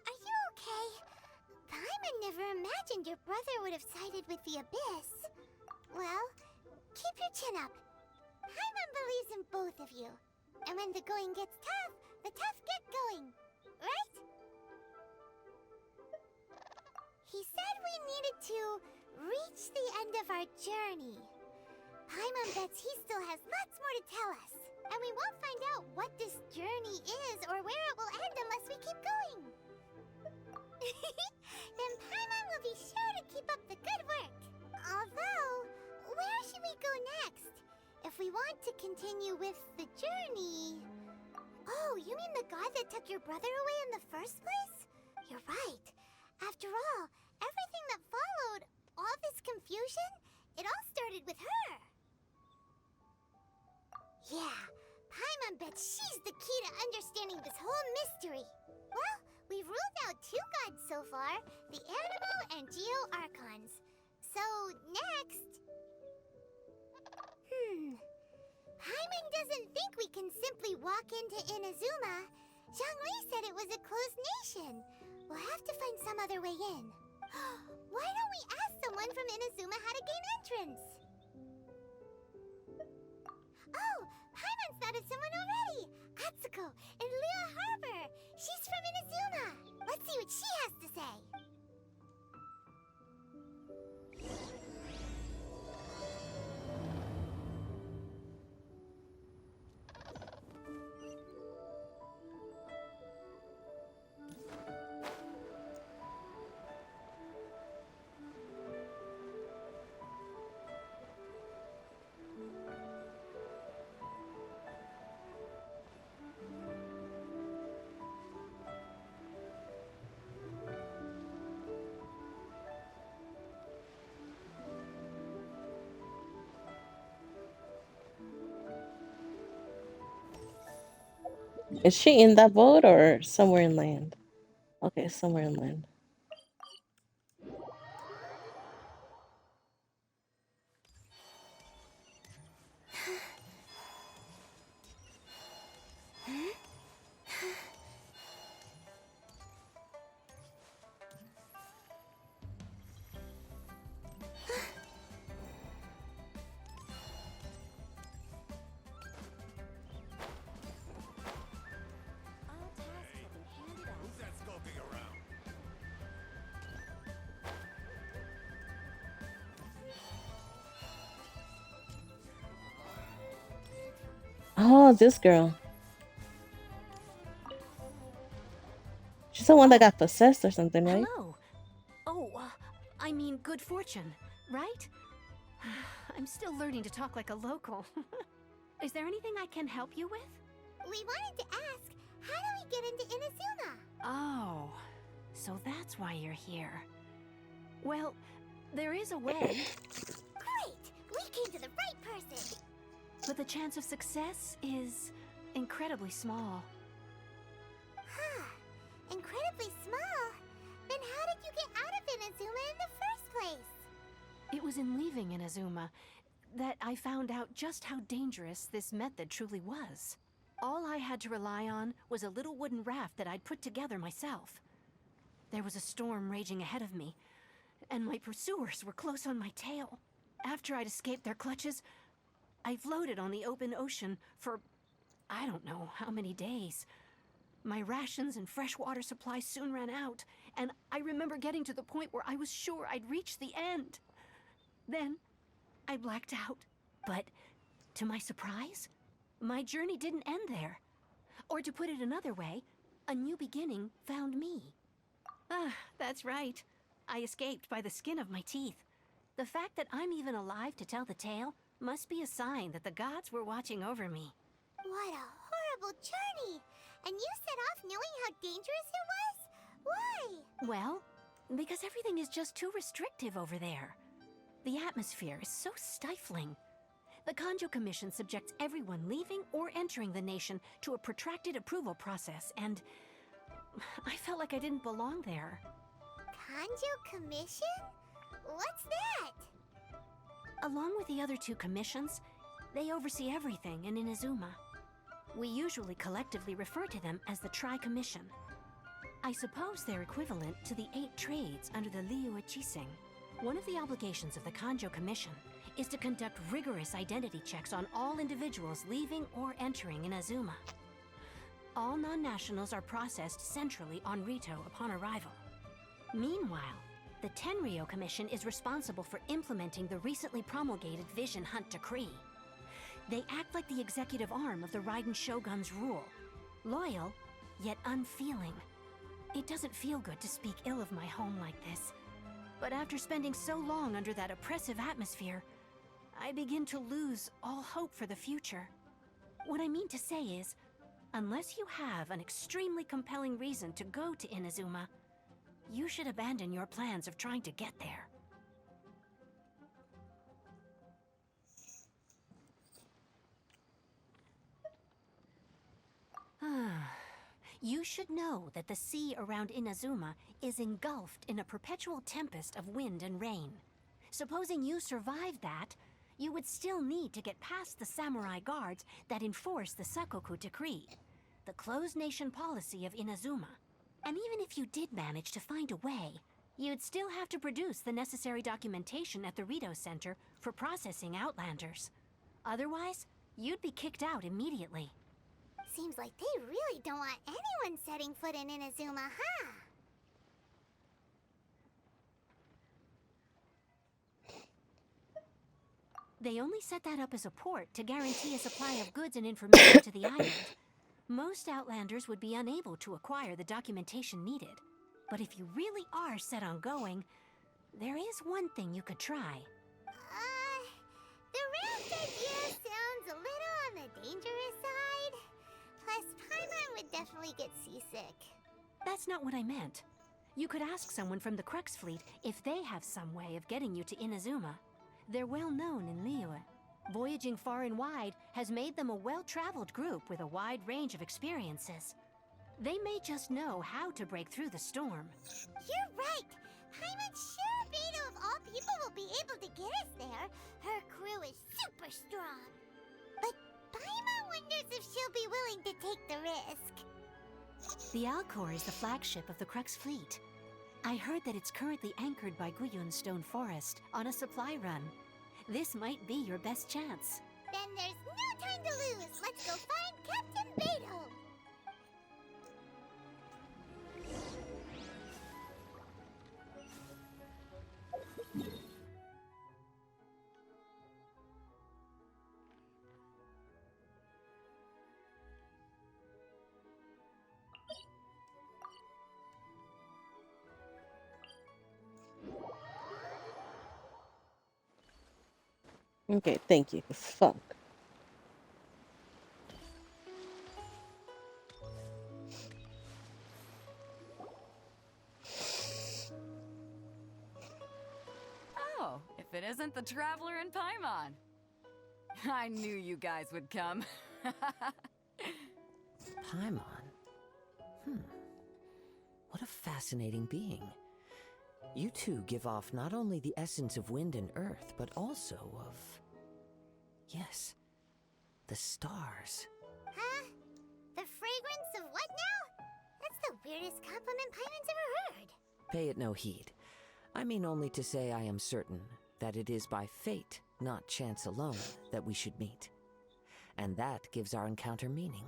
Are you okay? Paimon never imagined your brother would have sided with the Abyss. Well, keep your chin up. Paimon believes in both of you. And when the going gets tough, the tough get going. Right? He said we needed to reach the end of our journey. Paimon bets he still has lots more to tell us. And we won't find out what this journey is or where it will end unless we keep going. Then Paimon will be sure to keep up the good work. Although, where should we go next? If we want to continue with the journey... Oh, you mean the guy that took your brother away in the first place? You're right. After all, everything that followed, all this confusion, it all started with her. Yeah, Paimon bets she's the key to understanding this whole mystery. Well, we've ruled out two gods so far, the Animal and Geo Archons. So, next... Paimon doesn't think we can simply walk into Inazuma. Zhongli said it was a closed nation. We'll have to find some other way in. Why don't we ask someone from Inazuma how to gain entrance? Oh, Paimon spotted someone already! Atsuko in Lua Harbor! She's from Inazuma! Let's see what she has to say! Is she in that boat or somewhere in land? Okay, somewhere in land. Oh, this girl. She's the one that got possessed or something, right? Hello. Oh, I mean good fortune, right? I'm still learning to talk like a local. Is there anything I can help you with? We wanted to ask, how do we get into Inazuma? Oh, so that's why you're here. Well, there is a way, Great! We came to the right person! but the chance of success is incredibly small. Huh. Incredibly small? Then how did you get out of Inazuma in the first place? It was in leaving Inazuma that I found out just how dangerous this method truly was. All I had to rely on was a little wooden raft that I'd put together myself. There was a storm raging ahead of me, and my pursuers were close on my tail. After I'd escaped their clutches, I floated on the open ocean for I don't know how many days. My rations and freshwater supplies soon ran out, and I remember getting to the point where I was sure I'd reached the end. Then, I blacked out. But, to my surprise, my journey didn't end there. Or to put it another way, a new beginning found me. Ah, that's right. I escaped by the skin of my teeth. The fact that I'm even alive to tell the tale must be a sign that the gods were watching over me. What a horrible journey! And you set off knowing how dangerous it was? Why? Well, because everything is just too restrictive over there. The atmosphere is so stifling. The Kanjo Commission subjects everyone leaving or entering the nation to a protracted approval process, and I felt like I didn't belong there. Kanjo Commission? What's that? Along with the other two commissions, they oversee everything in Inazuma. We usually collectively refer to them as the Tri-Commission. I suppose they're equivalent to the 8 trades under the Liu Chising. One of the obligations of the Kanjo Commission is to conduct rigorous identity checks on all individuals leaving or entering Inazuma. All non-nationals are processed centrally on Rito upon arrival. Meanwhile, the Tenryo Commission is responsible for implementing the recently promulgated Vision Hunt Decree. They act like the executive arm of the Raiden Shogun's rule. Loyal, yet unfeeling. It doesn't feel good to speak ill of my home like this. But after spending so long under that oppressive atmosphere, I begin to lose all hope for the future. What I mean to say is, unless you have an extremely compelling reason to go to Inazuma, you should abandon your plans of trying to get there. You should know that the sea around Inazuma is engulfed in a perpetual tempest of wind and rain. Supposing you survived that, you would still need to get past the samurai guards that enforce the Sakoku Decree, the closed nation policy of Inazuma. And even if you did manage to find a way, you'd still have to produce the necessary documentation at the Rito Center for processing Outlanders. Otherwise, you'd be kicked out immediately. Seems like they really don't want anyone setting foot in Inazuma, huh? They only set that up as a port to guarantee a supply of goods and information to the island. Most Outlanders would be unable to acquire the documentation needed. But if you really are set on going, there is one thing you could try. The raft idea sounds a little on the dangerous side. Plus, Paimon would definitely get seasick. That's not what I meant. You could ask someone from the Crux Fleet if they have some way of getting you to Inazuma. They're well known in Liyue. Voyaging far and wide has made them a well-traveled group with a wide range of experiences. They may just know how to break through the storm. You're right! Paimon sure Beto of all people will be able to get us there. Her crew is super strong. But Paimon wonders if she'll be willing to take the risk. The Alcor is the flagship of the Crux Fleet. I heard that it's currently anchored by Guyun Stone Forest on a supply run. This might be your best chance. Then there's no time to lose. Let's go find Captain Beto. Okay, thank you. Fuck. Oh, if it isn't the Traveler and Paimon. I knew you guys would come. Paimon? What a fascinating being. You two give off not only the essence of wind and earth, but also of... yes, the stars. Huh? The fragrance of what now? That's the weirdest compliment Paimon's ever heard. Pay it no heed. I mean only to say I am certain that it is by fate, not chance alone, that we should meet. And that gives our encounter meaning.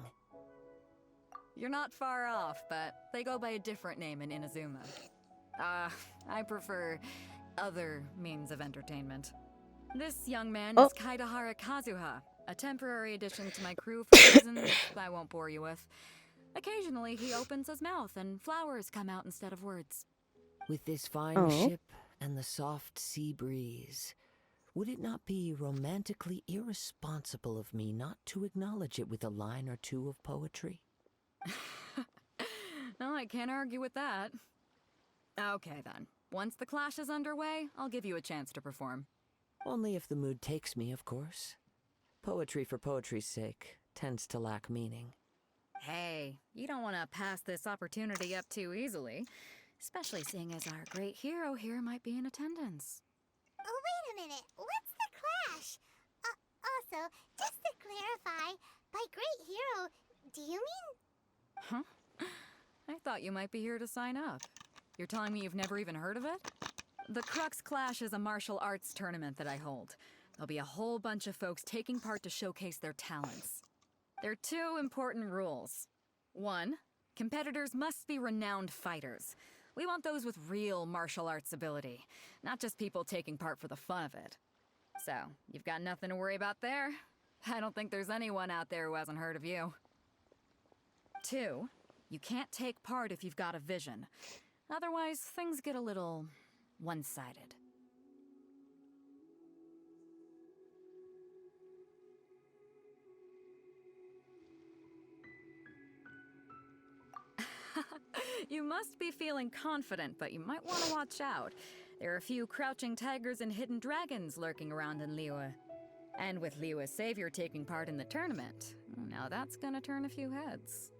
You're not far off, but they go by a different name in Inazuma. I prefer other means of entertainment. This young man is Kaidahara Kazuha, a temporary addition to my crew for reasons I won't bore you with. Occasionally, he opens his mouth and flowers come out instead of words. With this fine ship and the soft sea breeze, would it not be romantically irresponsible of me not to acknowledge it with a line or two of poetry? No, I can't argue with that. Okay then. Once the clash is underway, I'll give you a chance to perform. Only if the mood takes me, of course. Poetry for poetry's sake tends to lack meaning. Hey, you don't want to pass this opportunity up too easily, especially seeing as our great hero here might be in attendance. Oh, wait a minute. What's the clash? Also, just to clarify, by great hero, do you mean... Huh? I thought you might be here to sign up. You're telling me you've never even heard of it? The Crux Clash is a martial arts tournament that I hold. There'll be a whole bunch of folks taking part to showcase their talents. There are two important rules. 1, competitors must be renowned fighters. We want those with real martial arts ability, not just people taking part for the fun of it. So, you've got nothing to worry about there. I don't think there's anyone out there who hasn't heard of you. 2, you can't take part if you've got a vision. Otherwise, things get a little one-sided. You must be feeling confident, but you might want to watch out. There are a few crouching tigers and hidden dragons lurking around in Liyue. And with Liyue's savior taking part in the tournament, now that's gonna turn a few heads.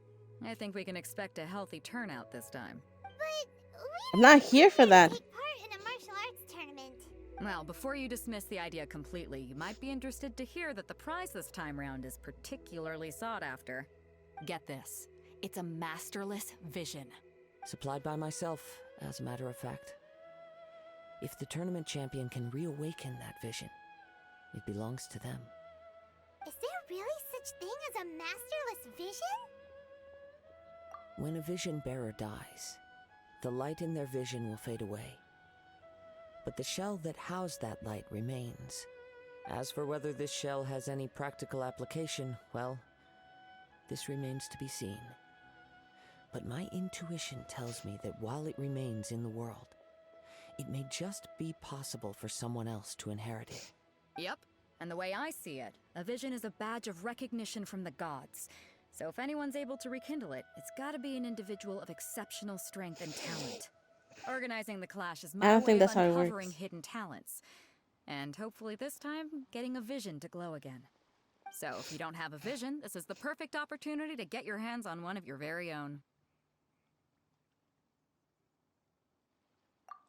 I think we can expect a healthy turnout this time. But I'm not here for that. take part in a martial arts tournament. Well, before you dismiss the idea completely, you might be interested to hear that the prize this time round is particularly sought after. Get this. It's a masterless vision. Supplied by myself, as a matter of fact. If the tournament champion can reawaken that vision, it belongs to them. Is there really such thing as a masterless vision? When a vision bearer dies, the light in their vision will fade away. But the shell that housed that light remains. As for whether this shell has any practical application, well, this remains to be seen. But my intuition tells me that while it remains in the world, it may just be possible for someone else to inherit it. Yep, and the way I see it, a vision is a badge of recognition from the gods. So if anyone's able to rekindle it, it's gotta be an individual of exceptional strength and talent. Organizing the clash is I my don't way think of that's how it uncovering works. hidden talents. And hopefully this time, getting a vision to glow again. So if you don't have a vision, this is the perfect opportunity to get your hands on one of your very own.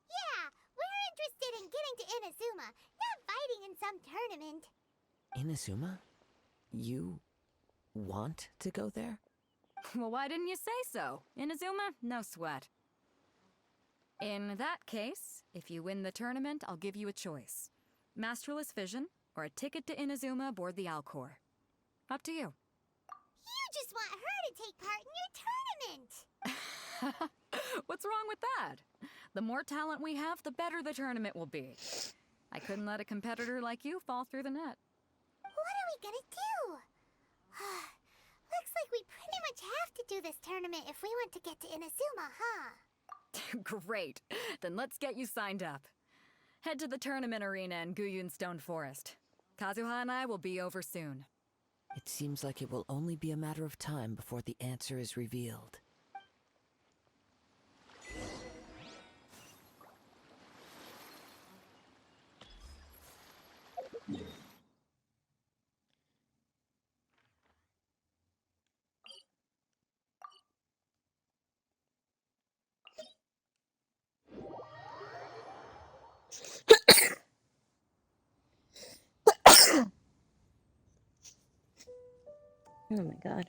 Yeah, we're interested in getting to Inazuma, not fighting in some tournament. Inazuma? You want to go there? Well, why didn't you say so? Inazuma, no sweat. In that case, if you win the tournament, I'll give you a choice. Masterless Vision, or a ticket to Inazuma aboard the Alcor. Up to you. You just want her to take part in your tournament! What's wrong with that? The more talent we have, the better the tournament will be. I couldn't let a competitor like you fall through the net. What are we gonna do? Looks like we pretty much have to do this tournament if we want to get to Inazuma, huh? Great. Then let's get you signed up. Head to the tournament arena in Guyun Stone Forest. Kazuha and I will be over soon. It seems like it will only be a matter of time before the answer is revealed. Oh my god.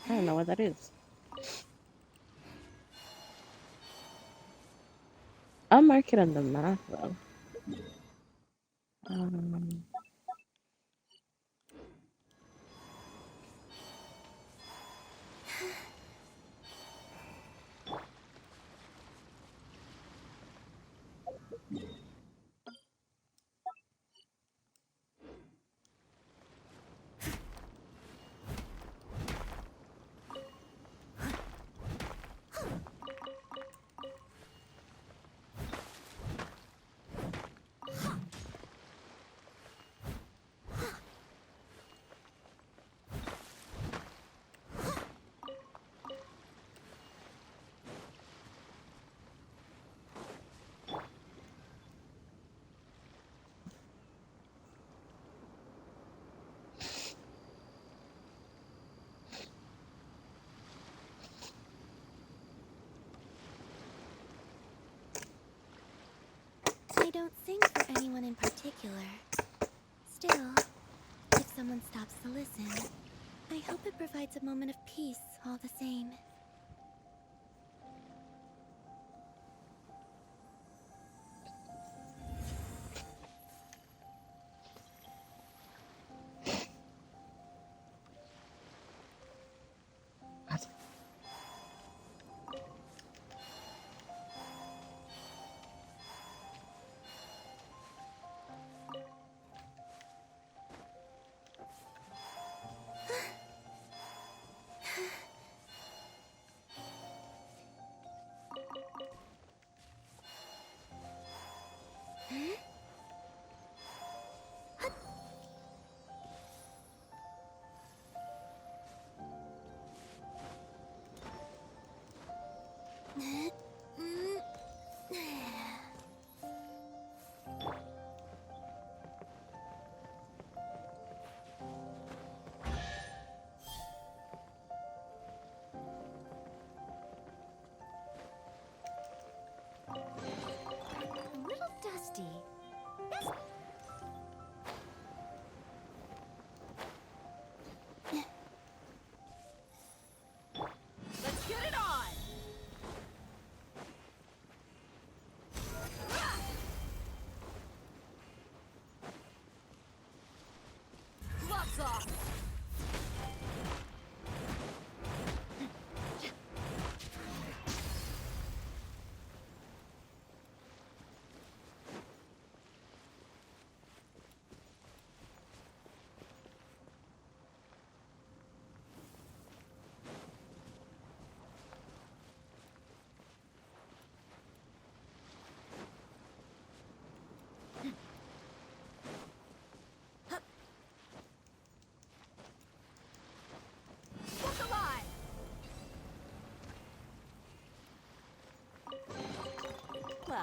I don't know what that is. I'll mark it on the map though. Um, I don't sing for anyone in particular. Still, if someone stops to listen, I hope it provides a moment of peace all the same.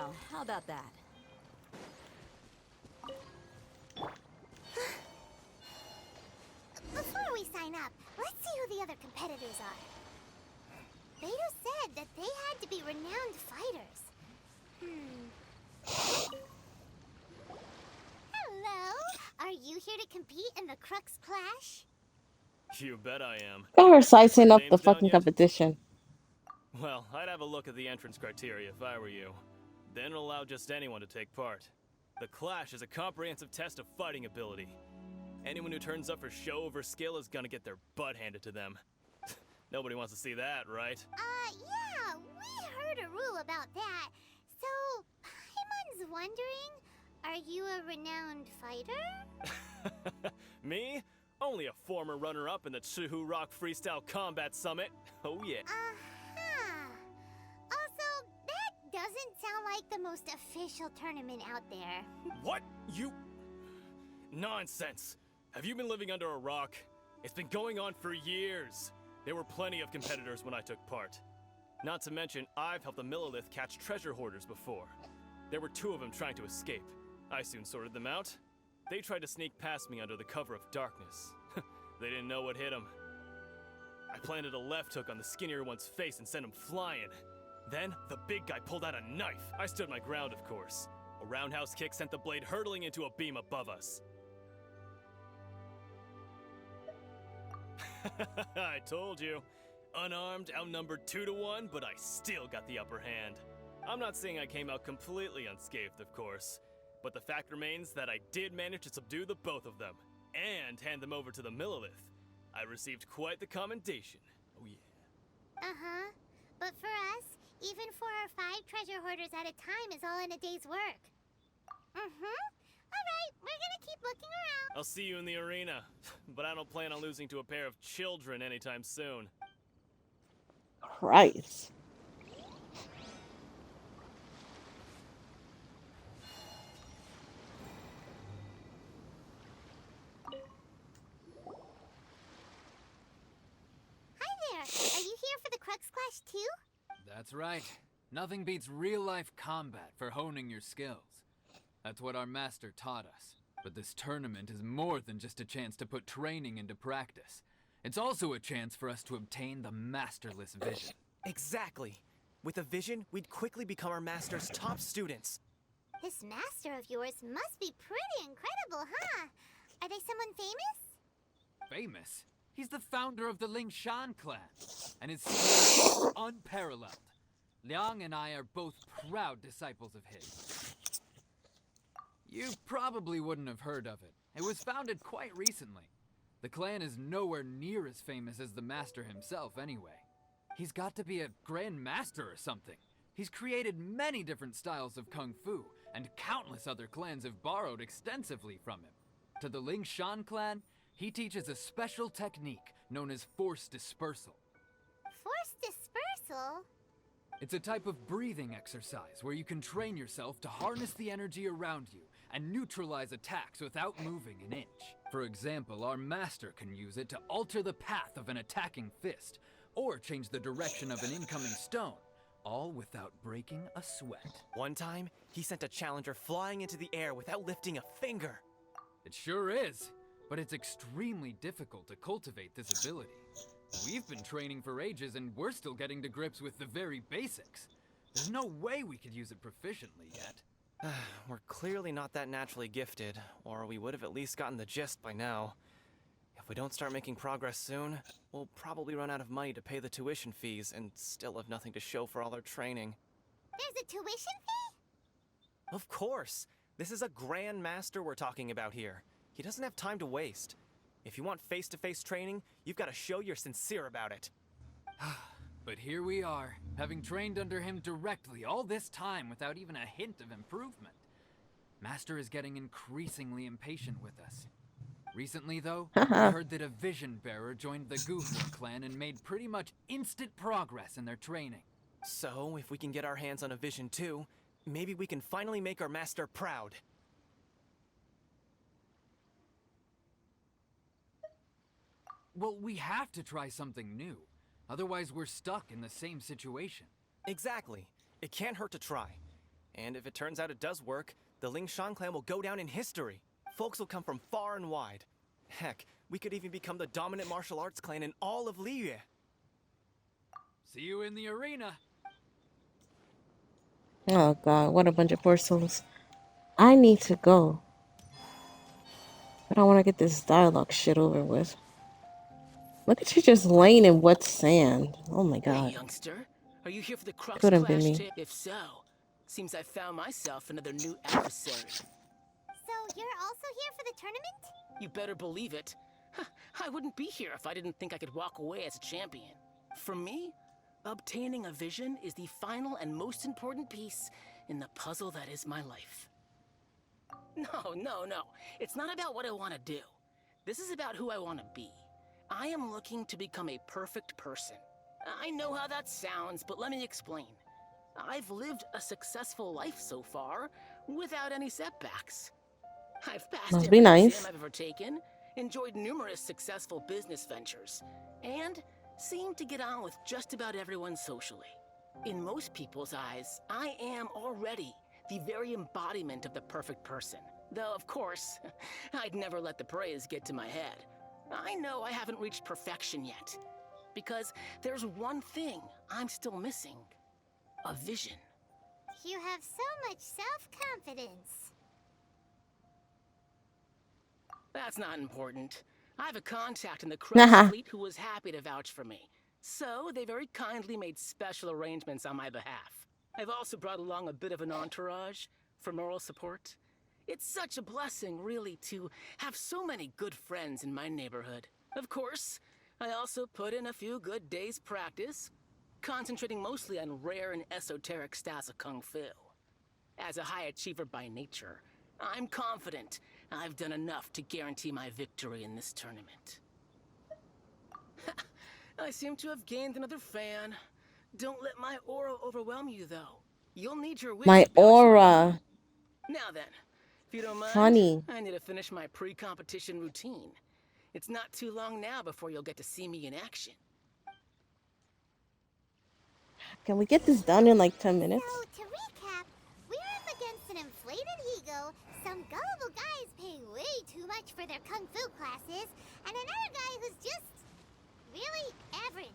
Now, how about that? Before we sign up, let's see who the other competitors are. Beto said that they had to be renowned fighters. Hello? Are you here to compete in the Crux Clash? You bet I am. Got her sizing up the Names down fucking yet? competition. Well, I'd have a look at the entrance criteria if I were you. Then allow just anyone to take part. The Clash is a comprehensive test of fighting ability. Anyone who turns up for show over skill is gonna get their butt handed to them. Nobody wants to see that, right? Yeah, we heard a rule about that. So, Paimon's wondering, are you a renowned fighter? Me? Only a former runner-up in the Chihu Rock Freestyle Combat Summit. Oh yeah. Uh-huh. Also, that doesn't sound like the most official tournament out there. What? You... Nonsense. Have you been living under a rock? It's been going on for years. There were plenty of competitors when I took part. Not to mention, I've helped the Millilith catch treasure hoarders before. There were 2 of them trying to escape. I soon sorted them out. They tried to sneak past me under the cover of darkness. They didn't know what hit them. I planted a left hook on the skinnier one's face and sent him flying. Then, the big guy pulled out a knife. I stood my ground, of course. A roundhouse kick sent the blade hurtling into a beam above us. I told you. Unarmed, outnumbered 2 to 1, but I still got the upper hand. I'm not saying I came out completely unscathed, of course, but the fact remains that I did manage to subdue the both of them, and hand them over to the Millilith. I received quite the commendation. Oh yeah. Uh-huh. But for us, even 4 or 5 treasure hoarders at a time is all in a day's work. Alright, we're gonna keep looking around. I'll see you in the arena, but I don't plan on losing to a pair of children anytime soon. Christ. Hi there. Are you here for the Crux Clash too? That's right. Nothing beats real-life combat for honing your skills. That's what our master taught us. But this tournament is more than just a chance to put training into practice. It's also a chance for us to obtain the masterless vision. Exactly. With a vision, we'd quickly become our master's top students. This master of yours must be pretty incredible, huh? Are they someone famous? Famous? He's the founder of the Ling Shan clan, and his skill is unparalleled. Liang and I are both proud disciples of his. You probably wouldn't have heard of it. It was founded quite recently. The clan is nowhere near as famous as the master himself anyway. He's got to be a grand master or something. He's created many different styles of kung fu, and countless other clans have borrowed extensively from him. To the Ling Shan clan, he teaches a special technique known as force dispersal. Force dispersal? It's a type of breathing exercise where you can train yourself to harness the energy around you and neutralize attacks without moving an inch. For example, our master can use it to alter the path of an attacking fist, or change the direction of an incoming stone, all without breaking a sweat. One time, he sent a challenger flying into the air without lifting a finger. It sure is, but it's extremely difficult to cultivate this ability. We've been training for ages and we're still getting to grips with the very basics. There's no way we could use it proficiently yet. We're clearly not that naturally gifted, or we would have at least gotten the gist by now. If we don't start making progress soon, we'll probably run out of money to pay the tuition fees and still have nothing to show for all our training. There's a tuition fee? Of course! This is a grand master we're talking about here. He doesn't have time to waste. If you want face-to-face training, you've got to show you're sincere about it. But here we are, having trained under him directly all this time without even a hint of improvement. Master is getting increasingly impatient with us. Recently, though, we heard that a vision bearer joined the Guhua clan and made pretty much instant progress in their training. So, if we can get our hands on a vision too, maybe we can finally make our master proud. Well, we have to try something new. Otherwise, we're stuck in the same situation. Exactly. It can't hurt to try. And if it turns out it does work, the Ling Shan clan will go down in history. Folks will come from far and wide. Heck, we could even become the dominant martial arts clan in all of Liyue. See you in the arena. Oh god, what a bunch of poor souls. I need to go. But I want to get this dialogue shit over with. Look at you just laying in wet sand. Oh my Hey, god. youngster. Are you here for the Crux Couldn't be Clash me. too? If so, seems I found myself another new adversary. So you're also here for the tournament? You better believe it. I wouldn't be here if I didn't think I could walk away as a champion. For me, obtaining a vision is the final and most important piece in the puzzle that is my life. No. It's not about what I want to do. This is about who I want to be. I am looking to become a perfect person. I know how that sounds, but let me explain. I've lived a successful life so far, without any setbacks. I've passed Must every be nice. exam I've ever taken, enjoyed numerous successful business ventures, and seemed to get on with just about everyone socially. In most people's eyes, I am already the very embodiment of the perfect person. Though, of course, I'd never let the praise get to my head. I know I haven't reached perfection yet, because there's one thing I'm still missing. A vision. You have so much self-confidence. That's not important. I have a contact in the Crux fleet who was happy to vouch for me. So they very kindly made special arrangements on my behalf. I've also brought along a bit of an entourage for moral support. It's such a blessing, really, to have so many good friends in my neighborhood. Of course, I also put in a few good days' practice, concentrating mostly on rare and esoteric styles of Kung Fu. As a high achiever by nature, I'm confident I've done enough to guarantee my victory in this tournament. I seem to have gained another fan. Don't let my aura overwhelm you, though. You'll need your wits My about you. aura. Now then, if you don't mind, Funny. I need to finish my pre-competition routine. It's not too long now before you'll get to see me in action. Can we get this done in like 10 minutes? So, to recap, we're up against an inflated ego, some gullible guys paying way too much for their kung fu classes, and another guy who's just really average.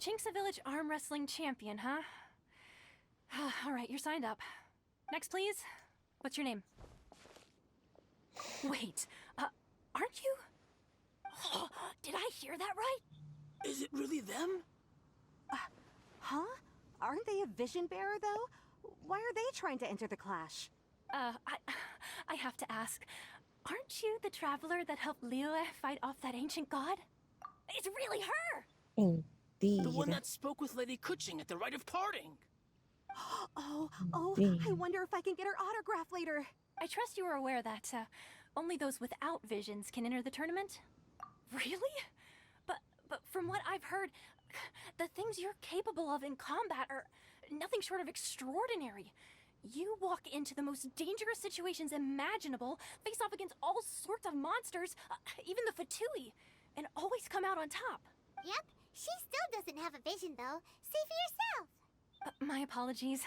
Chinksa Village arm wrestling champion, huh? Alright, you're signed up. Next, please. What's your name? Wait, aren't you? Oh, did I hear that right? Is it really them? Huh? Aren't they a vision bearer, though? Why are they trying to enter the clash? I have to ask. Aren't you the traveler that helped Liyue fight off that ancient god? It's really her! Indeed. The one that spoke with Lady Kuching at the rite of parting. Oh, Indeed. I wonder if I can get her autograph later. I trust you are aware that only those without visions can enter the tournament? Really? But from what I've heard, the things you're capable of in combat are nothing short of extraordinary. You walk into the most dangerous situations imaginable, face off against all sorts of monsters, even the Fatui, and always come out on top. Yep, she still doesn't have a vision, though. See for yourself. My apologies.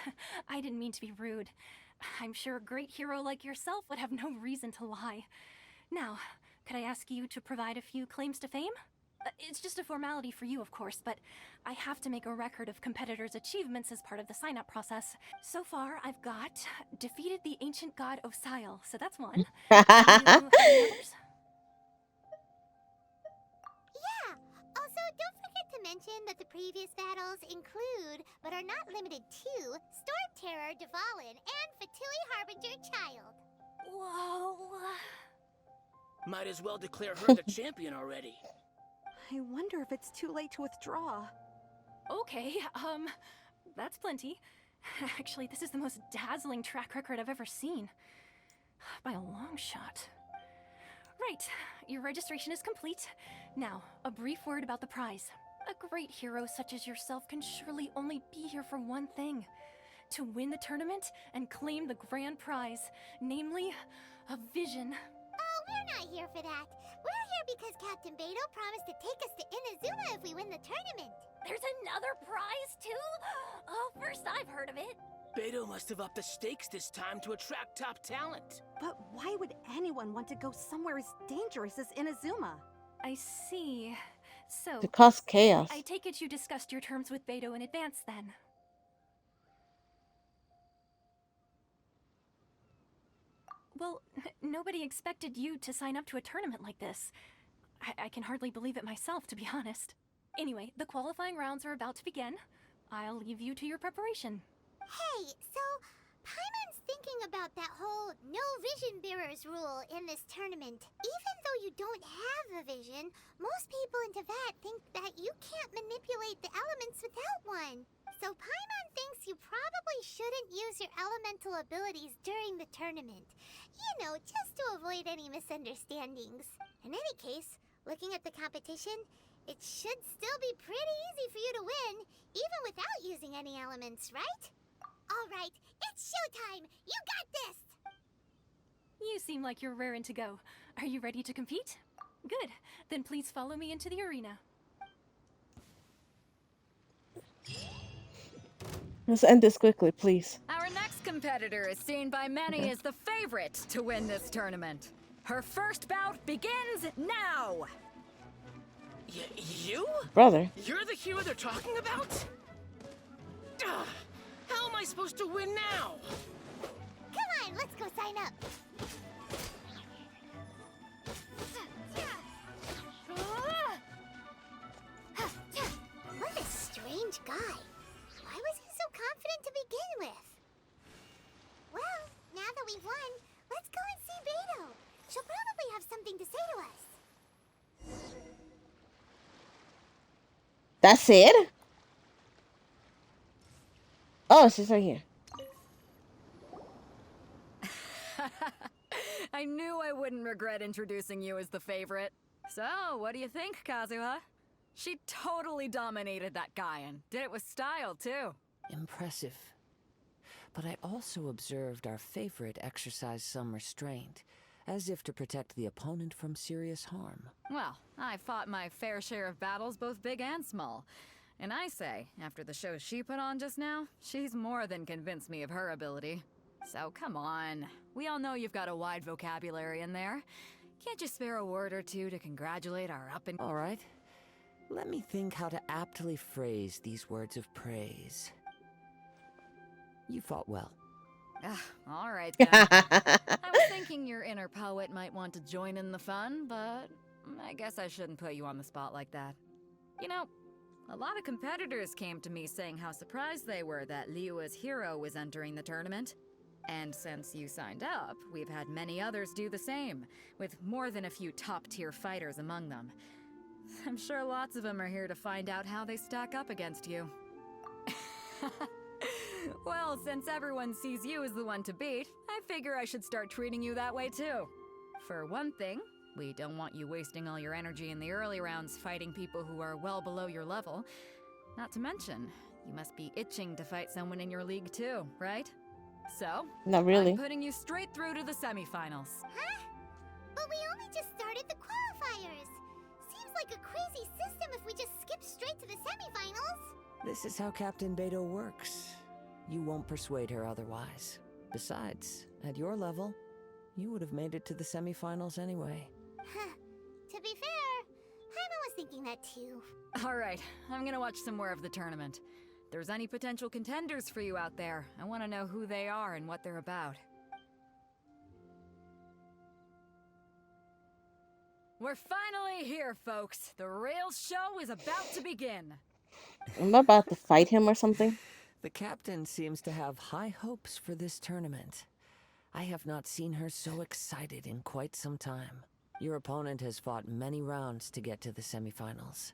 I didn't mean to be rude. I'm sure a great hero like yourself would have no reason to lie. Now, could I ask you to provide a few claims to fame? It's just a formality for you, of course, but I have to make a record of competitors' achievements as part of the sign-up process. So far, I've got defeated the ancient god Osile, so that's one. Any others? Yeah, also don't forget to mention that the previous battles include, but are not limited to, Storm Terror, Dvalin, and Fatui Harbinger Child. Whoa. Might as well declare her the champion already. I wonder if it's too late to withdraw. Okay, that's plenty. Actually, this is the most dazzling track record I've ever seen. By a long shot. Right, your registration is complete. Now, a brief word about the prize. A great hero such as yourself can surely only be here for one thing. To win the tournament and claim the grand prize, namely, a vision. Oh, we're not here for that. We're here because Captain Beidou promised to take us to Inazuma if we win the tournament. There's another prize, too? Oh, first I've heard of it. Beto must have upped the stakes this time to attract top talent. But why would anyone want to go somewhere as dangerous as Inazuma? I see. So, To cause chaos. I take it you discussed your terms with Beto in advance, then. Well, nobody expected you to sign up to a tournament like this. I can hardly believe it myself, to be honest. Anyway, the qualifying rounds are about to begin. I'll leave you to your preparation. Hey, so Paimon's thinking about that whole no vision bearers rule in this tournament. Even though you don't have a vision, most people in Teyvat think that you can't manipulate the elements without one. So Paimon thinks you probably shouldn't use your elemental abilities during the tournament. You know, just to avoid any misunderstandings. In any case, looking at the competition, it should still be pretty easy for you to win, even without using any elements, right? All right, it's showtime! You got this! You seem like you're raring to go. Are you ready to compete? Good. Then please follow me into the arena. Let's end this quickly, please. Our next competitor is seen by many as the favorite to win this tournament. Her first bout begins now! You? Brother. You're the hero they're talking about? Ugh, how am I supposed to win now? Come on, let's go sign up. What a strange guy. Why was he so confident to begin with? Well, now that we've won, let's go and see Beto. She'll probably have something to say to us. That's it? Oh, it's just right here. I knew I wouldn't regret introducing you as the favorite. So, what do you think, Kazuha? She totally dominated that guy and did it with style, too. Impressive. But I also observed our favorite exercise some restraint, as if to protect the opponent from serious harm. Well, I fought my fair share of battles, both big and small. And I say, after the show she put on just now, she's more than convinced me of her ability. So come on. We all know you've got a wide vocabulary in there. Can't you spare a word or two to congratulate our up and... All right. Let me think how to aptly phrase these words of praise. You fought well. All right then. I was thinking your inner poet might want to join in the fun, but I guess I shouldn't put you on the spot like that. You know, a lot of competitors came to me saying how surprised they were that Liyue's hero was entering the tournament. And since you signed up, we've had many others do the same, with more than a few top-tier fighters among them. I'm sure lots of them are here to find out how they stack up against you. Well, since everyone sees you as the one to beat, I figure I should start treating you that way too. For one thing, we don't want you wasting all your energy in the early rounds fighting people who are well below your level. Not to mention, you must be itching to fight someone in your league too, right? So, Not really. I'm putting you straight through to the semifinals. Huh? But we only just started the qualifiers. Seems like a crazy system if we just skip straight to the semifinals. This is how Captain Beto works. You won't persuade her otherwise. Besides, at your level, you would have made it to the semifinals anyway. Huh. To be fair, Paimon was thinking that too. Alright, I'm gonna watch some more of the tournament. If there's any potential contenders for you out there, I want to know who they are and what they're about. We're finally here, folks. The real show is about to begin. I'm about to fight him or something. The captain seems to have high hopes for this tournament. I have not seen her so excited in quite some time. Your opponent has fought many rounds to get to the semifinals.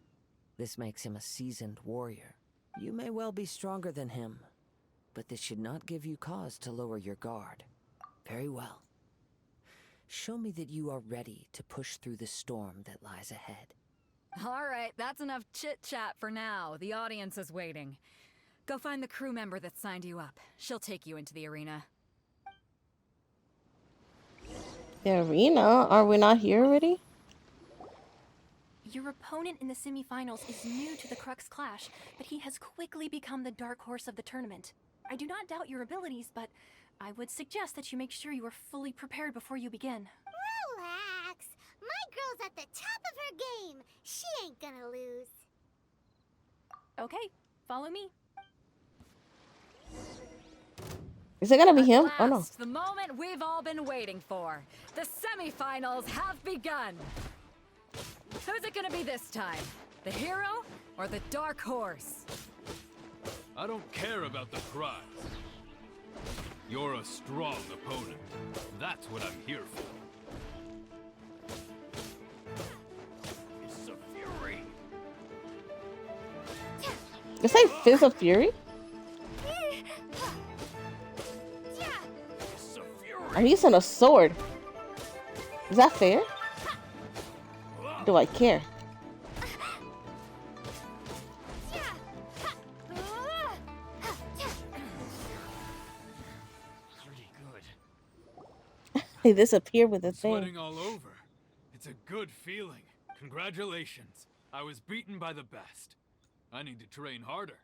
This makes him a seasoned warrior. You may well be stronger than him, but this should not give you cause to lower your guard. Very well. Show me that you are ready to push through the storm that lies ahead. Alright, that's enough chit-chat for now. The audience is waiting. Go find the crew member that signed you up. She'll take you into the arena. The arena? Are we not here already? Your opponent in the semifinals is new to the Crux Clash, but he has quickly become the dark horse of the tournament. I do not doubt your abilities, but I would suggest that you make sure you are fully prepared before you begin. Relax. My girl's at the top of her game. She ain't gonna lose. Okay, follow me. Is it gonna be him? Oh no. Last, the moment we've all been waiting for. The semifinals have begun. Who's it gonna be this time? The hero or the dark horse? I don't care about the prize. You're a strong opponent. That's what I'm here for. It's a fury. You say Fizz of Fury? I'm using a sword. Is that fair? Do I care? Pretty good. They disappear with the thing. Sweating all over. It's a good feeling. Congratulations. I was beaten by the best. I need to train harder.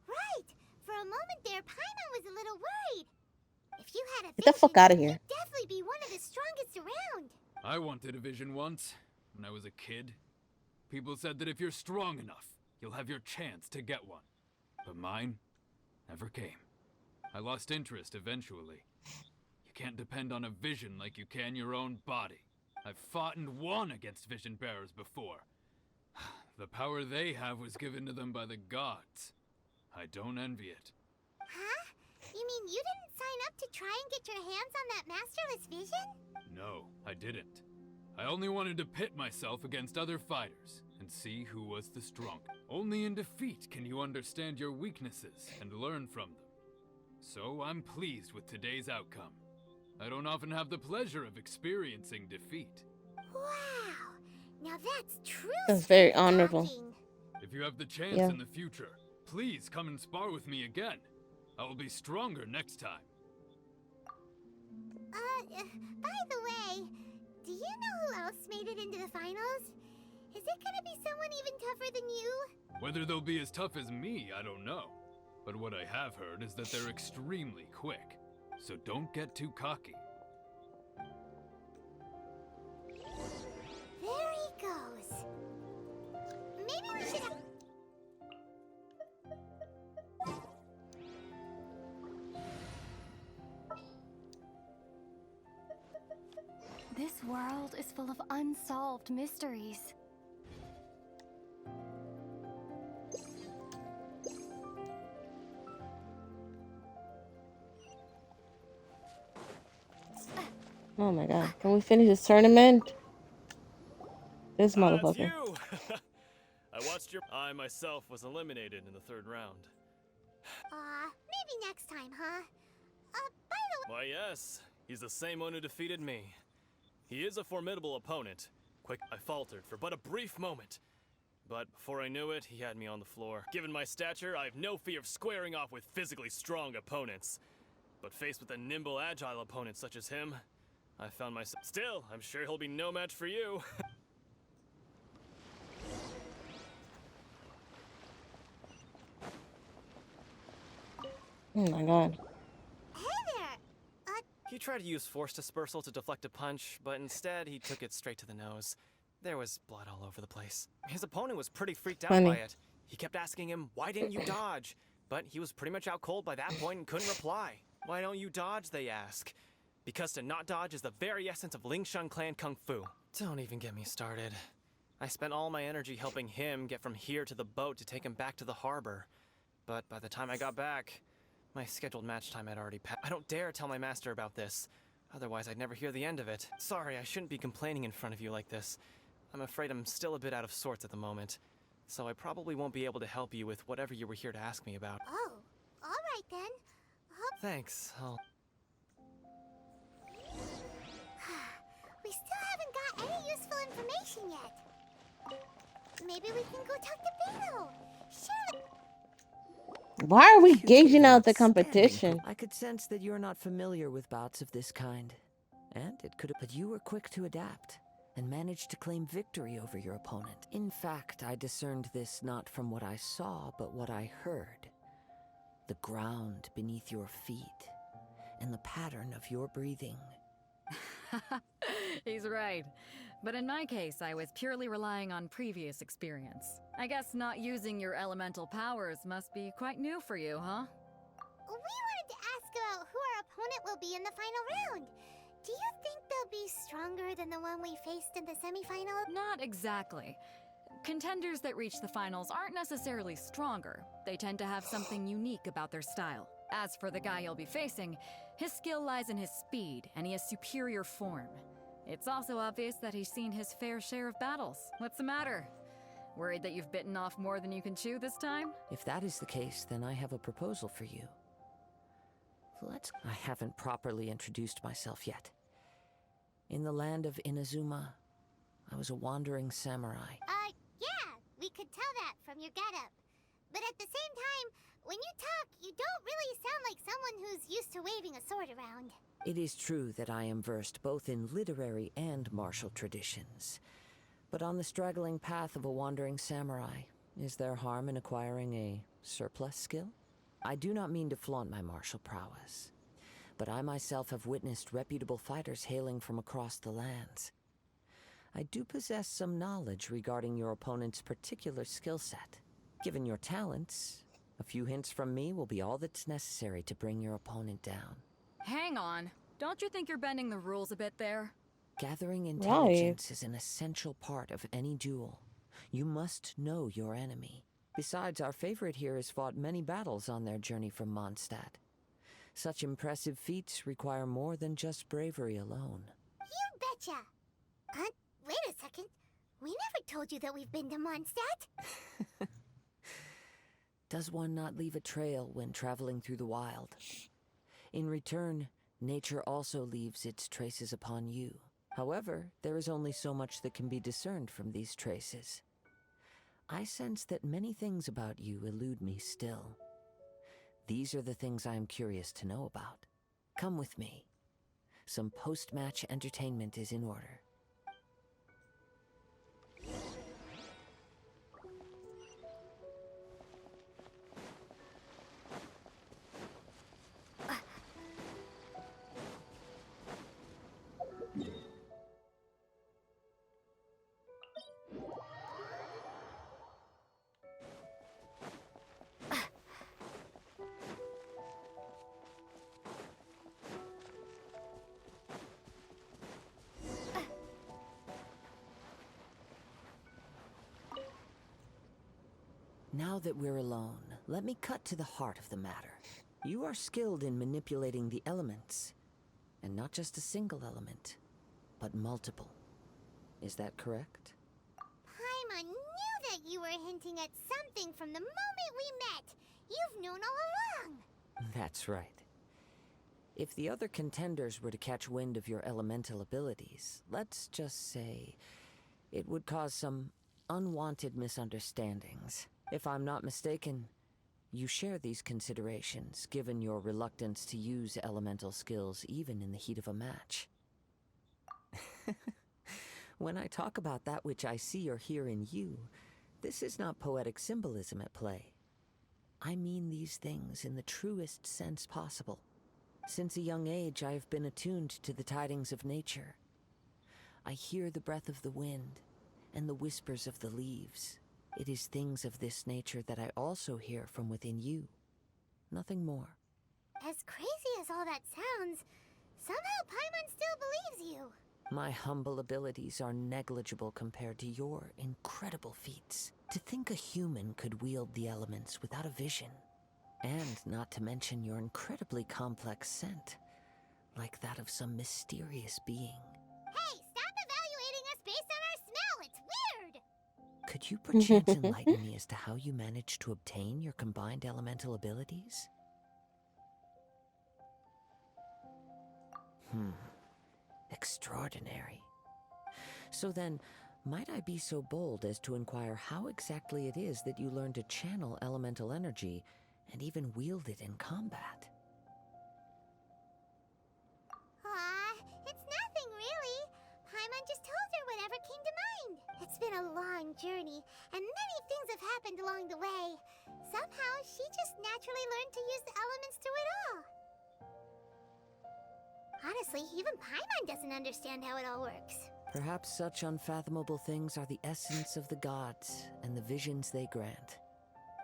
Right. For a moment there, Paimon was a little worried. If you had a Get the fuck out of here. you'd definitely be one of the strongest around. I wanted a vision once, when I was a kid. People said that if you're strong enough, you'll have your chance to get one. But mine never came. I lost interest eventually. You can't depend on a vision like you can your own body. I've fought and won against vision bearers before. The power they have was given to them by the gods. I don't envy it. Huh? You mean you didn't sign up to try and get your hands on that masterless vision? No, I didn't. I only wanted to pit myself against other fighters and see who was the strongest. Only in defeat can you understand your weaknesses and learn from them. So I'm pleased with today's outcome. I don't often have the pleasure of experiencing defeat. Wow. Now that's true. That's very honorable. If you have the chance Yeah. in the future, please come and spar with me again. I will be stronger next time. By the way, do you know who else made it into the finals? Is it gonna be someone even tougher than you? Whether they'll be as tough as me, I don't know. But what I have heard is that they're extremely quick. So don't get too cocky. There he goes. Maybe we should have... This world is full of unsolved mysteries. Oh my god. Can we finish this tournament? This That's motherfucker. you! I watched your... I myself was eliminated in the third round. Maybe next time, huh? By the way... Why, yes. He's the same one who defeated me. He is a formidable opponent. Quick, I faltered for but a brief moment. But before I knew it, he had me on the floor. Given my stature, I have no fear of squaring off with physically strong opponents. But faced with a nimble, agile opponent such as him, I found myself... Still, I'm sure he'll be no match for you. Oh my god. Hey there! He tried to use force dispersal to deflect a punch, but instead he took it straight to the nose. There was blood all over the place. His opponent was pretty freaked out Funny. by it. He kept asking him, "Why didn't you dodge?" But he was pretty much out cold by that point and couldn't reply. "Why don't you dodge?" they ask. Because to not dodge is the very essence of Lingshan clan kung fu. Don't even get me started. I spent all my energy helping him get from here to the boat to take him back to the harbor. But by the time I got back, my scheduled match time had already passed. I don't dare tell my master about this. Otherwise, I'd never hear the end of it. Sorry, I shouldn't be complaining in front of you like this. I'm afraid I'm still a bit out of sorts at the moment. So I probably won't be able to help you with whatever you were here to ask me about. Oh, alright then. Thanks, We still haven't got any useful information yet. Maybe we can go talk to Beto. Surely... Why are we gauging out the competition? I could sense that you're not familiar with bouts of this kind. And it could have... But you were quick to adapt. and managed to claim victory over your opponent. In fact, I discerned this not from what I saw, but what I heard. The ground beneath your feet, and the pattern of your breathing. He's right. But in my case, I was purely relying on previous experience. I guess not using your elemental powers must be quite new for you, huh? We wanted to ask about who our opponent will be in the final round. Do you think they'll be stronger than the one we faced in the semifinal? Not exactly. Contenders that reach the finals aren't necessarily stronger. They tend to have something unique about their style. As for the guy you'll be facing, his skill lies in his speed, and he has superior form. It's also obvious that he's seen his fair share of battles. What's the matter? Worried that you've bitten off more than you can chew this time? If that is the case, then I have a proposal for you. I haven't properly introduced myself yet. In the land of Inazuma, I was a wandering samurai. Yeah, we could tell that from your getup. But at the same time, when you talk, you don't really sound like someone who's used to waving a sword around. It is true that I am versed both in literary and martial traditions. But on the straggling path of a wandering samurai, is there harm in acquiring a surplus skill? I do not mean to flaunt my martial prowess, but I myself have witnessed reputable fighters hailing from across the lands. I do possess some knowledge regarding your opponent's particular skill set. Given your talents, a few hints from me will be all that's necessary to bring your opponent down. Hang on. Don't you think you're bending the rules a bit there? Gathering intelligence is an essential part of any duel. You must know your enemy. Besides, our favorite here has fought many battles on their journey from Mondstadt. Such impressive feats require more than just bravery alone. You betcha! Wait a second. We never told you that we've been to Mondstadt. Does one not leave a trail when traveling through the wild? In return, nature also leaves its traces upon you. However, there is only so much that can be discerned from these traces. I sense that many things about you elude me still. These are the things I am curious to know about. Come with me. Some post-match entertainment is in order. Now that we're alone, let me cut to the heart of the matter. You are skilled in manipulating the elements, and not just a single element, but multiple. Is that correct? Paimon knew that you were hinting at something from the moment we met. You've known all along. That's right. If the other contenders were to catch wind of your elemental abilities, let's just say it would cause some unwanted misunderstandings. If I'm not mistaken, you share these considerations, given your reluctance to use elemental skills even in the heat of a match. When I talk about that which I see or hear in you, this is not poetic symbolism at play. I mean these things in the truest sense possible. Since a young age, I have been attuned to the tidings of nature. I hear the breath of the wind and the whispers of the leaves. It is things of this nature that I also hear from within you. Nothing more. As crazy as all that sounds, somehow Paimon still believes you. My humble abilities are negligible compared to your incredible feats. To think a human could wield the elements without a vision. And not to mention your incredibly complex scent, like that of some mysterious being. Hey, stop evaluating us based on our smell! It's weird! Could you perchance enlighten me as to how you managed to obtain your combined elemental abilities? Extraordinary. So then, might I be so bold as to inquire how exactly it is that you learned to channel elemental energy and even wield it in combat? Aw, it's nothing really. Paimon just told her what never came to mind. It's been a long journey, and many things have happened along the way. Somehow, she just naturally learned to use the elements through it all. Honestly, even Paimon doesn't understand how it all works. Perhaps such unfathomable things are the essence of the gods and the visions they grant.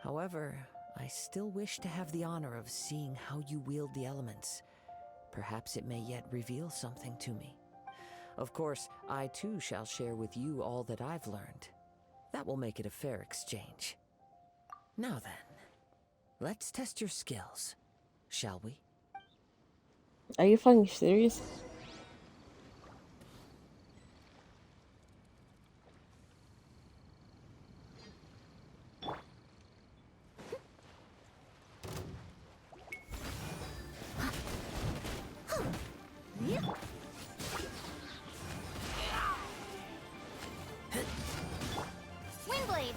However, I still wish to have the honor of seeing how you wield the elements. Perhaps it may yet reveal something to me. Of course, I too shall share with you all that I've learned. That will make it a fair exchange. Now then, let's test your skills, shall we? Are you fucking serious? Windblade!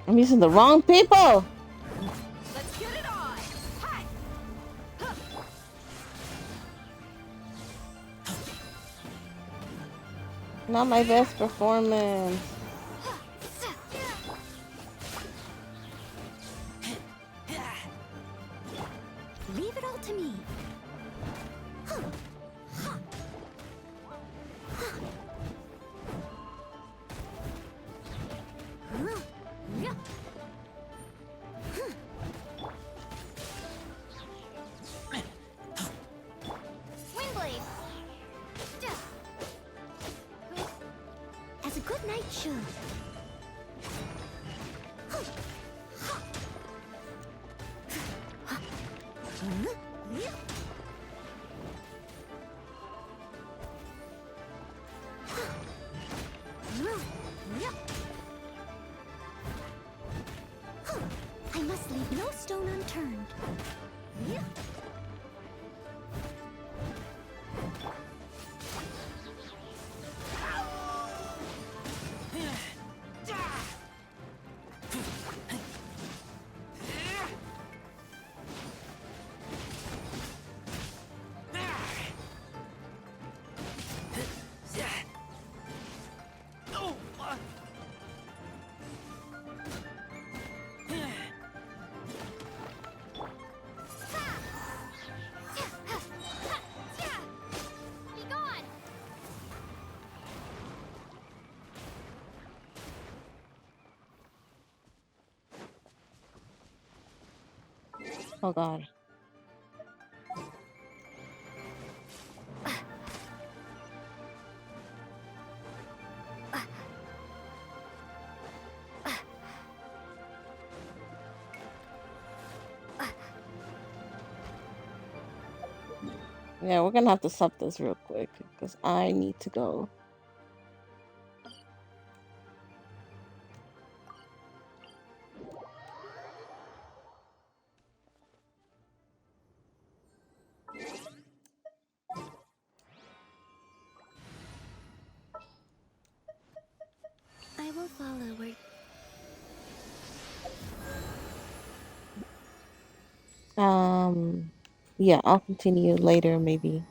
I'm using the wrong people. Let's get it on! Hi! Not my best performance. Leave it all to me. Windblade! As a good knight should. I must leave no stone unturned. Be gone! Oh god. Yeah, we're gonna have to stop this real quick because I need to go. I will follow where... Yeah, I'll continue later maybe.